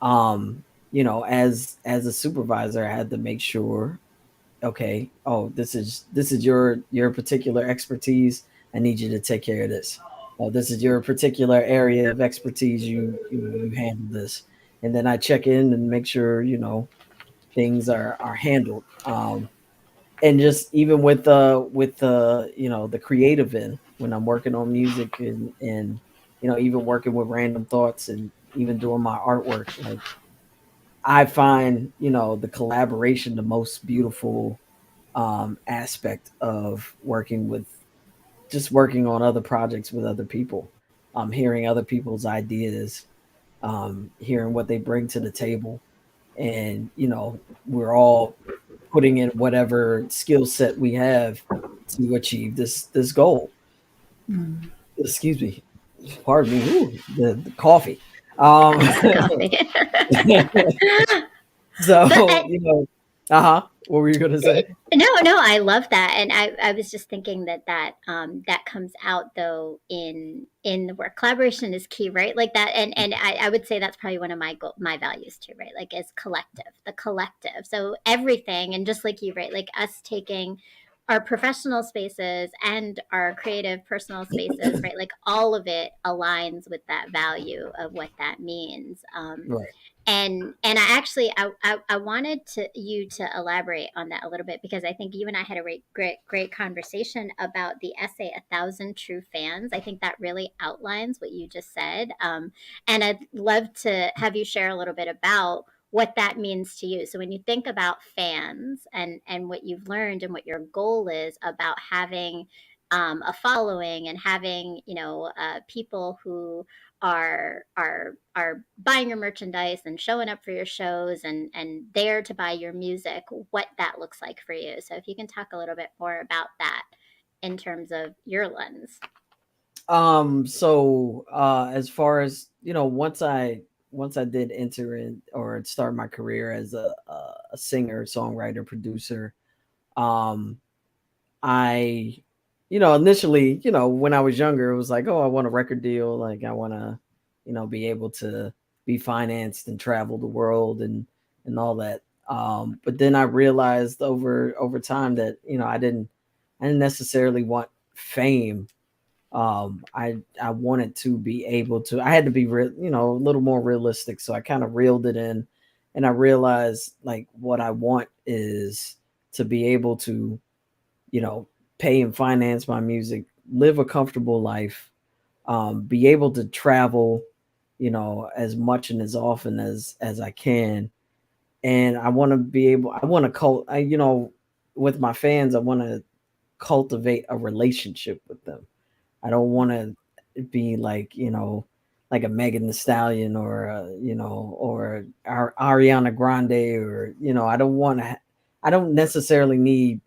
as a supervisor, I had to make sure, okay, oh, this is your particular expertise. I need you to take care of this. Oh, this is your particular area of expertise. You handle this, and then I check in and make sure things are handled. And just even with the creative end, when I'm working on music, and even working with random thoughts, and even doing my artwork, like I find the collaboration the most beautiful aspect of working on other projects with other people, hearing other people's ideas, hearing what they bring to the table, and we're all putting in whatever skill set we have to achieve this goal. Excuse me, pardon me. Ooh, the coffee. Um, Coffee. so But what were you gonna say? no, I love that, and I was just thinking that comes out though in the work. Collaboration is key, right? Like that, and I would say that's probably one of my values too, right? Like is the collective. So everything, and just like you, right? Like us taking our professional spaces and our creative personal spaces, right? Like all of it aligns with that value of what that means. Right. And I wanted you to elaborate on that a little bit, because I think you and I had a great conversation about the essay "A Thousand True Fans." I think that really outlines what you just said, and I'd love to have you share a little bit about what that means to you. So when you think about fans, and what you've learned, and what your goal is about having a following, and having people who are buying your merchandise and showing up for your shows, and there to buy your music, what that looks like for you. So if you can talk a little bit more about that in terms of your lens. So as far as once I did enter in or start my career as a singer, songwriter, producer, um I initially, when I was younger, it was like, oh, I want a record deal, like I want to be able to be financed and travel the world, and all that. But then I realized over time that I didn't necessarily want fame. I wanted to be able to. I had to be a little more realistic. So I kind of reeled it in, and I realized like what I want is to be able to pay and finance my music, live a comfortable life, be able to travel, as much and as often as I can. And I want to be able. I want to with my fans. I want to cultivate a relationship with them. I don't want to be like a Megan Thee Stallion or or Ariana Grande or I don't want to. I don't necessarily need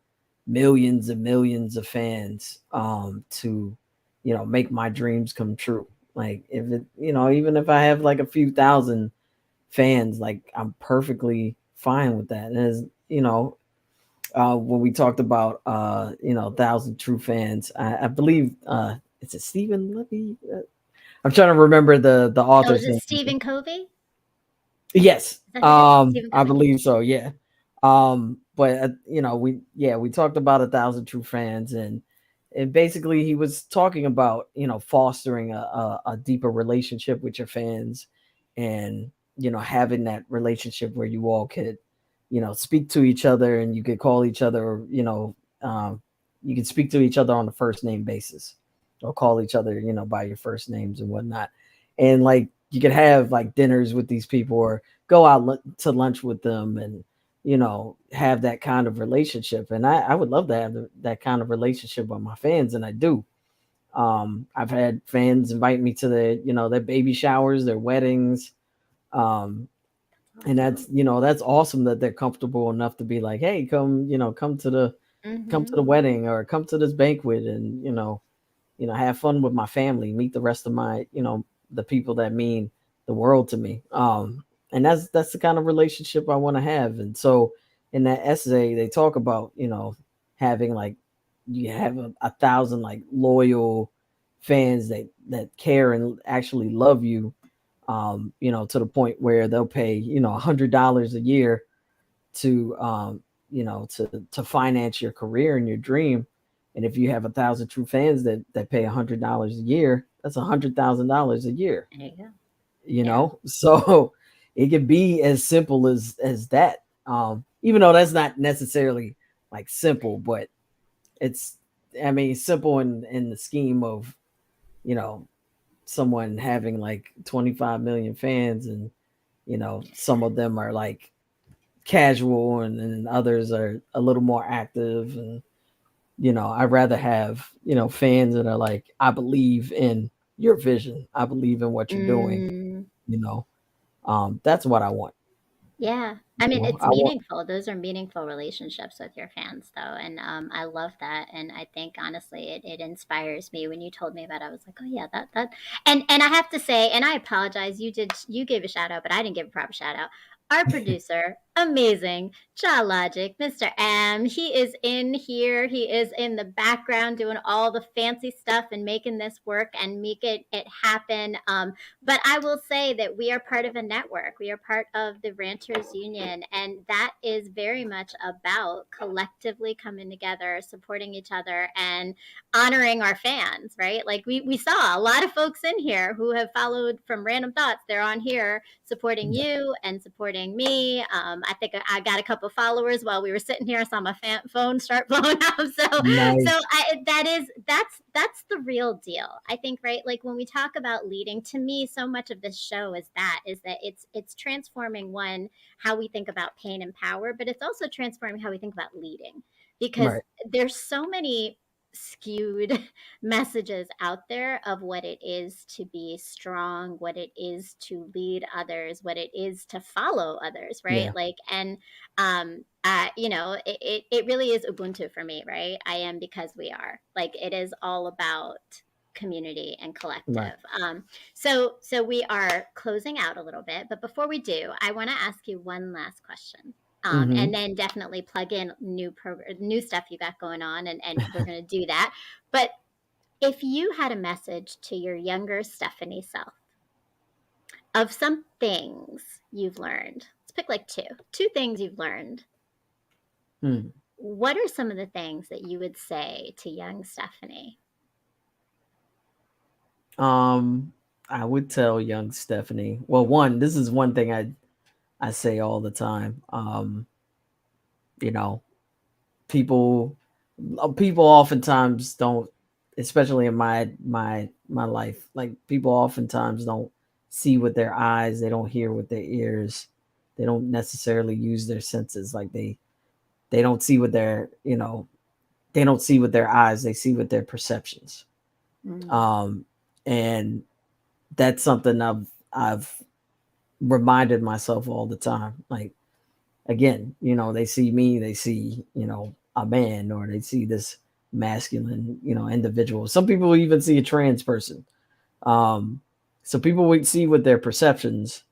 millions and millions of fans to make my dreams come true. Like if it even if I have like a few thousand fans, like I'm perfectly fine with that. And as when we talked about 1,000 true fans, I believe it's a Stephen Levy. I'm trying to remember the Oh, is author's it name. Stephen Covey? Yes, Is that who it is? Stephen I Covey? believe so. Yeah, but we talked about 1,000 true fans, and basically he was talking about fostering a deeper relationship with your fans, and having that relationship where you all could speak to each other, and you could call each other, you could speak to each other on a first name basis, or call each other by your first names and whatnot, and like you could have like dinners with these people or go out to lunch with them, and have that kind of relationship. And I would love to have that kind of relationship with my fans, and I do. I've had fans invite me to their baby showers, their weddings. um, and that's awesome that they're comfortable enough to be like, hey, come to the Mm-hmm. wedding or come to this banquet, and have fun with my family, meet the rest of my, the people that mean the world to me. And that's the kind of relationship I want to have. And so in that essay, they talk about, having like, you have 1,000 like loyal fans that care and actually love you, to the point where they'll pay, $100 a year to to finance your career and your dream. And if you have 1,000 true fans that pay $100 a year, that's $100,000 a year. There you go. You Yeah. know, so it can be as simple as that. Even though that's not necessarily like simple, but it's I mean simple in the scheme of you know someone having like 25 million fans, and some of them are like casual, and others are a little more active. And I'd rather have fans that are like, I believe in your vision, I believe in what you're doing. Mm. you know that's what I want. Yeah. I mean, it's I want. meaningful. Those are meaningful relationships with your fans, though. And I love that. And I think, honestly, it inspires me. When you told me about it, I was like, oh, yeah, and I have to say, and I apologize, you gave a shout out, but I didn't give a proper shout out. Our producer, amazing, Jaw Logic, Mr. M. He is in here. He is in the background doing all the fancy stuff and making this work and make it happen. But I will say that we are part of a network. We are part of the Ranters Union, and that is very much about collectively coming together, supporting each other, and honoring our fans, right? Like we saw a lot of folks in here who have followed from Random Thoughts. They're on here supporting Yeah, you and supporting me. I think I got a couple followers while we were sitting here. I saw my phone start blowing up. So nice. that's the real deal. I think, right? Like when we talk about leading, to me, so much of this show is that it's transforming, one, how we think about pain and power, but it's also transforming how we think about leading, because Right. there's so many skewed messages out there of what it is to be strong, what it is to lead others, what it is to follow others, right? Yeah. Like, and it really is Ubuntu for me, right? I am because we are. Like, it is all about community and Right. collective. So we are closing out a little bit, but before we do, I want to ask you one last question. And Hmm. then definitely plug in new stuff you got going on, and we're going to do that. But if you had a message to your younger Stephanie self of some things you've learned, pick like two things you've learned. What are some of the things that you would say to young Stephanie? I would tell young Stephanie. Well, one, this is one thing I say all the time. You know, people people oftentimes don't, especially in my life, like people oftentimes don't see with their eyes, they don't hear with their ears, they don't necessarily use their senses. Like they don't see with their, they don't see with their eyes, they see with their perceptions. And that's something I've reminded myself all the time. Like, again, they see me, they see, a man, or they see this masculine, individual. Some people even see a trans person. So people would see with their perceptions,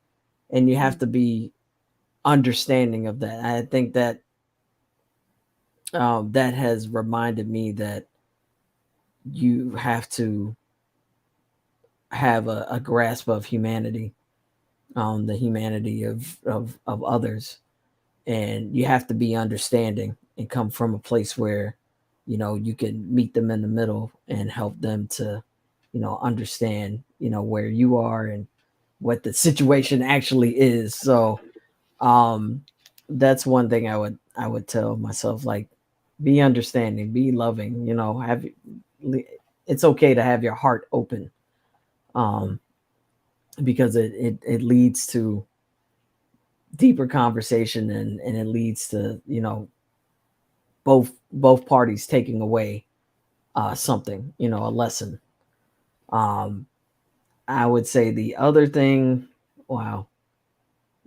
and you have to be understanding of that. I think that that has reminded me that you have to have a grasp of humanity, the humanity of others, and you have to be understanding and come from a place where you can meet them in the middle and help them to understand where you are and what the situation actually is. So that's one thing I would tell myself, like, be understanding, be loving, have, it's okay to have your heart open, because it leads to deeper conversation, and it leads to both parties taking away something, a lesson. I would say the other thing, wow,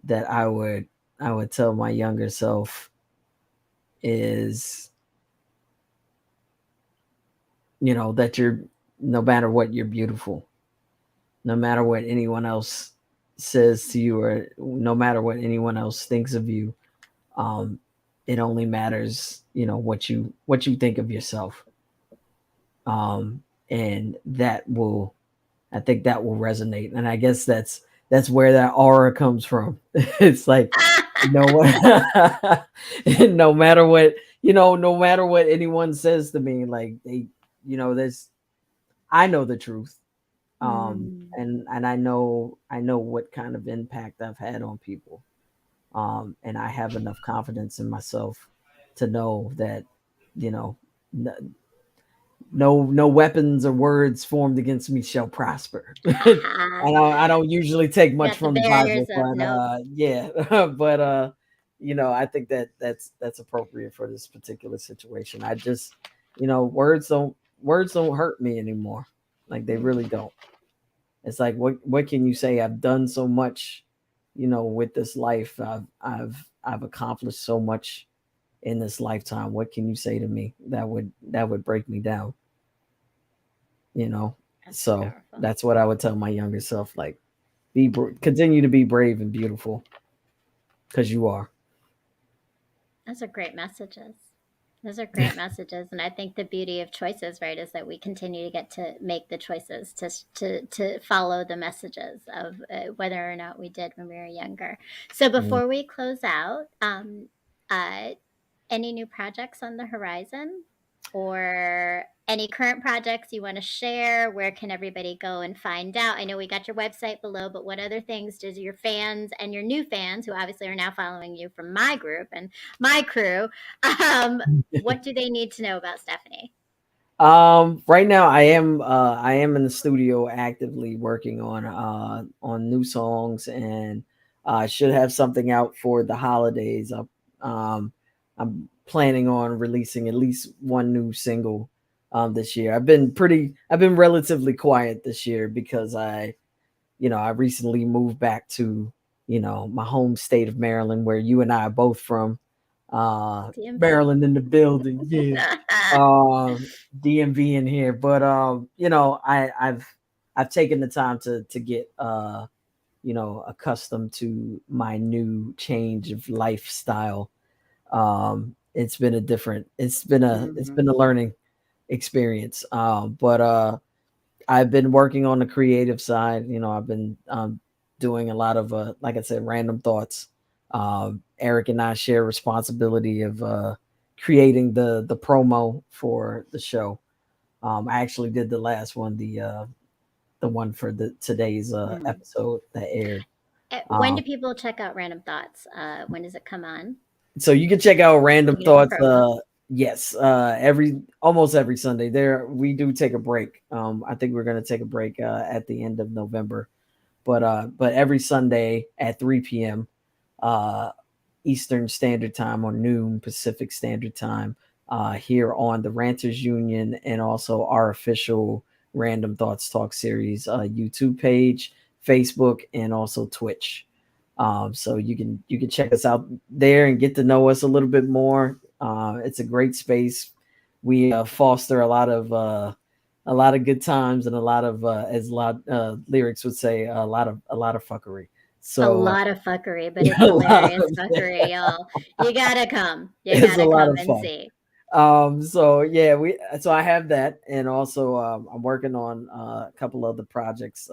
that I would tell my younger self is, that you're, no matter what, you're beautiful. No matter what anyone else says to you, or no matter what anyone else thinks of you, it only matters, what you think of yourself. And that will, I think that will resonate. And I guess that's where that aura comes from. It's like, no, no matter what, no matter what anyone says to me, like, there's, I know the truth. And I know what kind of impact I've had on people. And I have enough confidence in myself to know that, you know, no weapons or words formed against me shall prosper. I don't usually take much The from the barriers Bible, of but no. yeah, but I think that's appropriate for this particular situation. I just, words don't hurt me anymore. Like, they really don't. It's like, what can you say? I've done so much, with this life. I've accomplished so much in this lifetime. What can you say to me that would break me down? That's So powerful. that's what I would tell my younger self. Like, continue to be brave and beautiful, because you are. Those are great messages. Those are great messages, and I think the beauty of choices, right, is that we continue to get to make the choices to follow the messages of whether or not we did when we were younger. So Mm. before we close out, uh, any new projects on the horizon, or any current projects you want to share? Where can everybody go and find out? I know we got your website below, but what other things does your fans and your new fans, who obviously are now following you from my group and my crew, what do they need to know about Stephanie? Right now I am in the studio actively working on new songs, and I should have something out for the holidays. I'm planning on releasing at least one new single this year. I've been relatively quiet this year because I recently moved back to, my home state of Maryland, where you and I are both from. DMV. Maryland in the building, yeah. DMV in here, but I've taken the time to get accustomed to my new change of lifestyle. It's been a learning experience. But I've been working on the creative side. I've been doing a lot of, like I said, random thoughts. Eric and I share responsibility of creating the promo for the show. I actually did the last one, the one for the today's episode that aired. When do people check out Random Thoughts? When does it come on? So you can check out Random You know, Thoughts. Yes, almost every Sunday. There we do take a break. I think we're gonna take a break at the end of November, but every Sunday at 3 p.m. Uh, Eastern Standard Time or noon Pacific Standard Time here on the Ranters Union and also our official Random Thoughts Talk series YouTube page, Facebook, and also Twitch. So you can check us out there and get to know us a little bit more. It's a great space. We foster a lot of good times and a lot of as a lot lyrics would say a lot of fuckery. A So lot of fuckery, but it's hilarious fuckery, y'all. You gotta come. You it's a gotta lot come of and fun. see. So yeah, so I have that, and also I'm working on a couple other projects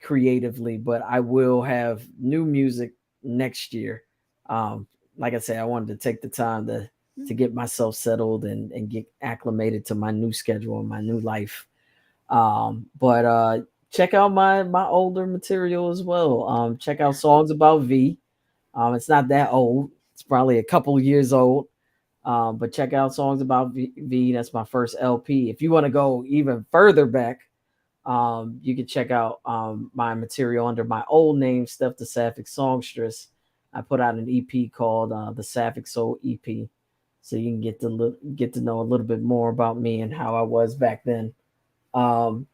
creatively, but I will have new music next year. Um, like I said, I wanted to take the time to get myself settled and get acclimated to my new schedule and my new life. But check out my older material as well. Check out Songs About V. It's not that old. It's probably a couple years old. But check out Songs About V. That's my first LP. If you want to go even further back, you can check out my material under my old name, Steph the Sapphic Songstress. I put out an EP called the Sapphic Soul EP, so you can get to know a little bit more about me and how I was back then. Um,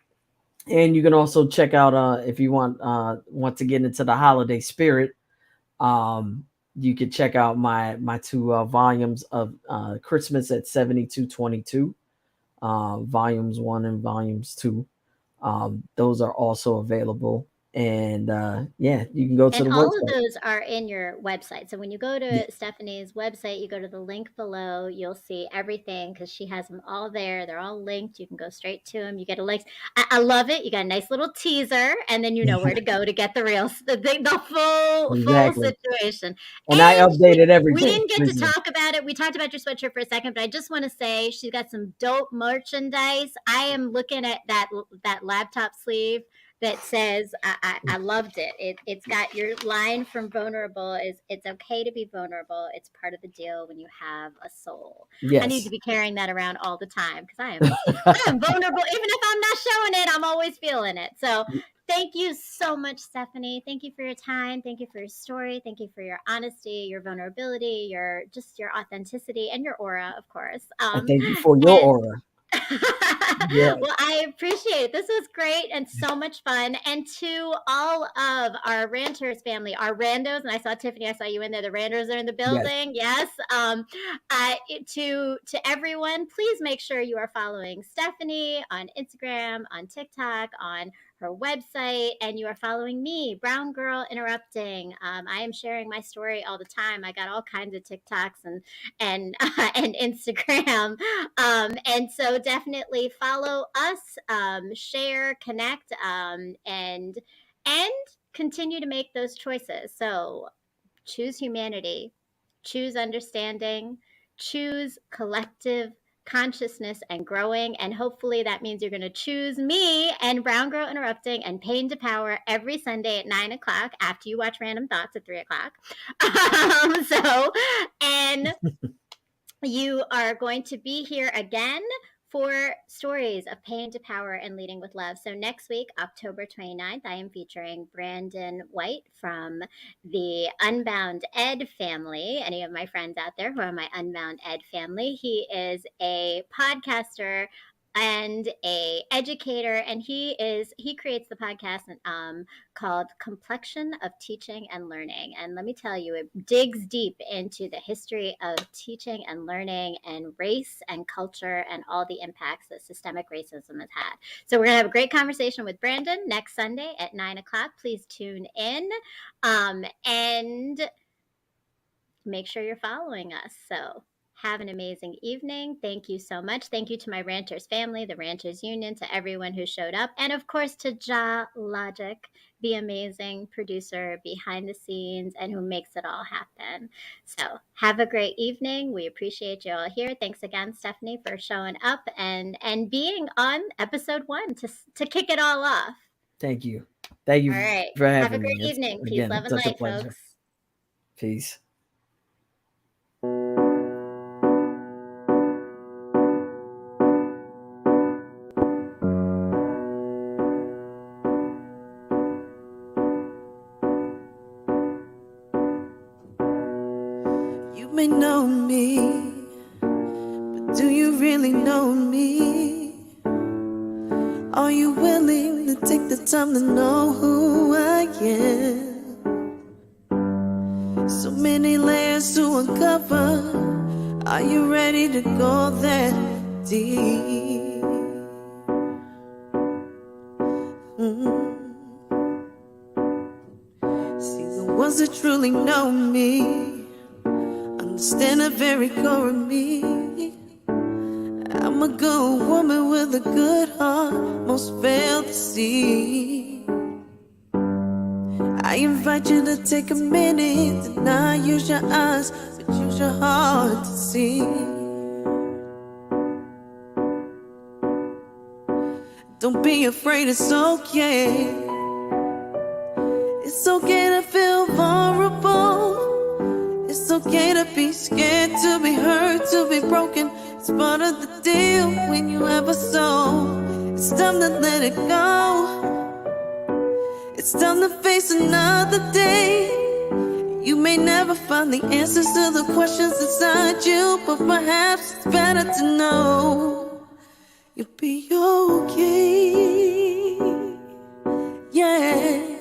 and you can also check out if you want to get into the holiday spirit. Um, you can check out my two volumes of Christmas at 7222, volumes 1 and volumes 2. Those are also available. And yeah, you can go to And the all of website. those are in your website. So when you go Yeah. to Stephanie's website, you go to the link below, you'll see everything because she has them all there. They're all linked. You can go straight to them. You get a link. I love it. You got a nice little teaser, and then you know where to go to get the real, the full Exactly. situation. And I And updated we everything didn't get to recently. talk about it. We talked about your sweatshirt for a second, but I just want to say she's got some dope merchandise. I am looking at that laptop sleeve that says I loved it. It's got your line from vulnerable is it's okay to be vulnerable. It's part of the deal when you have a soul. I need to Yes. be carrying that around all the time because I am vulnerable. Even if I'm not showing it, I'm always feeling it. So thank you so much, Stephanie. Thank you for your time. Thank you for your story. Thank you for your honesty, your vulnerability, your authenticity, and your aura, of course. And thank you for your And aura. Yeah. well, I appreciate it. This was great and so much fun. And to all of our ranters family, our randos, and I saw Tiffany, I saw you in there. The randers are in the Yes. building. Yes. To everyone, please make sure you are following Stephanie on Instagram, on TikTok, on her website, and you are following me, Brown Girl Interrupting. I am sharing my story all the time. I got all kinds of TikToks and Instagram. And so definitely follow us, share, connect, and continue to make those choices. So choose humanity, choose understanding, choose collective consciousness and growing. And hopefully that means you're going to choose me and Brown Girl Interrupting and Pain to Power every Sunday at 9 o'clock after you watch Random Thoughts at 3 o'clock. And you are going to be here again for stories of pain to power and leading with love. So next week, October 29th, I am featuring Brandon White from the Unbound Ed family. Any of my friends out there who are my Unbound Ed family, he is a podcaster and a educator, and he creates the podcast called Complexion of Teaching and Learning. And let me tell you, it digs deep into the history of teaching and learning and race and culture and all the impacts that systemic racism has had. So we're going to have a great conversation with Brandon next Sunday at 9 o'clock. Please tune in and make sure you're following us. So Have an amazing evening. Thank you so much. Thank you to my Ranchers family, the Ranchers Union, to everyone who showed up, and of course to Ja Logic, the amazing producer behind the scenes and who makes it all happen. So have a great evening. We appreciate you all here. Thanks again, Stephanie, for showing up and being on episode 1 to kick it all off. Thank you. Thank you all right. for having Have a great me. evening. Peace, Again, love, and such a light, pleasure. folks. Peace. You may know me, but do you really know me? Are you willing to take the time to know who I am? So many layers to uncover. Are you ready to go that deep? See, the ones that truly know me understand the very core of me. I'm a good woman with a good heart, most fail to see. I invite you to take a minute to not use your eyes, but use your heart to see. Don't be afraid, it's okay. It's okay to feel vulnerable. It's okay to be scared, to be hurt, to be broken. It's part of the deal when you have a soul. It's time to let it go. It's time to face another day. You may never find the answers to the questions inside you, but perhaps it's better to know you'll be okay. Yeah.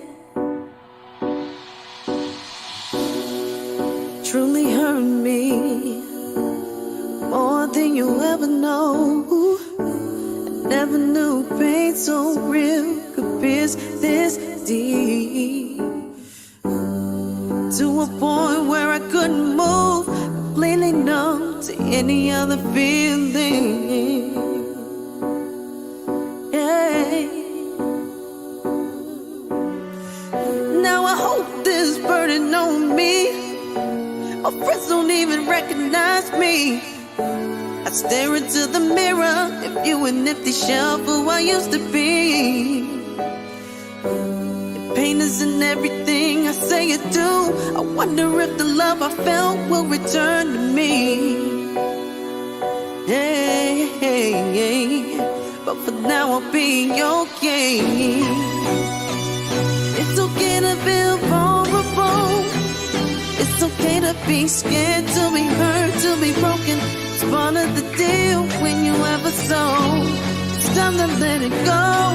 Truly hurt me more than you ever know. I never knew pain so real could pierce this deep. To a point where I couldn't move, completely numb to any other feeling. Yeah. Now I hope this burden on me. My friends don't even recognize me. I stare into the mirror and view an empty shell for who I used to be. And pain is in everything I say or do. I wonder if the love I felt will return to me. Hey, hey, hey. But for now I'll be okay. It's okay to feel vulnerable. It's okay to be scared, to be hurt, to be broken. It's part of the deal when you have a soul. It's time to let it go.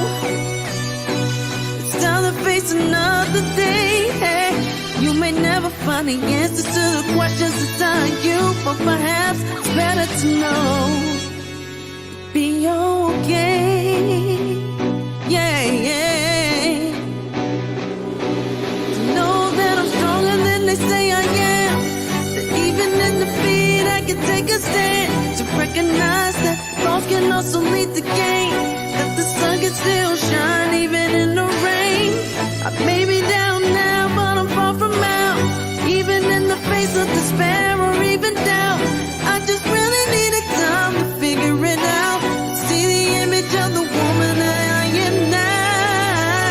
It's time to face another day. Hey, you may never find the answers to the questions inside you, but perhaps it's better to know. Be okay. Yeah, yeah. To know that I'm stronger than they say I am. That even in defeat I can take a stand. To recognize that loss can also lead to gain. That the sun can still shine even in the rain. I may be down now, but I'm far from out. Even in the face of despair or even doubt, I just really needed time to figure it out. See the image of the woman that I am now.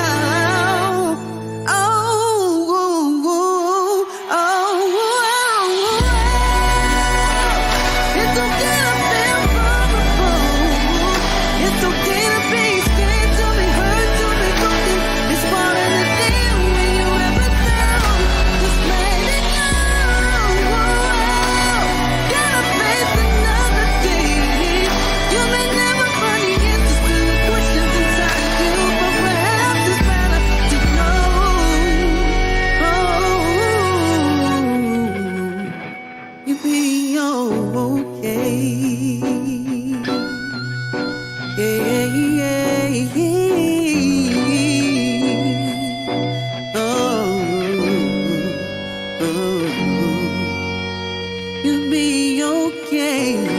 Oh, oh, oh, oh, oh. It's okay to feel vulnerable. It's okay to be scared, to be hurt, to be broken. It's part of the deal when you have a soul. Just let it go. me.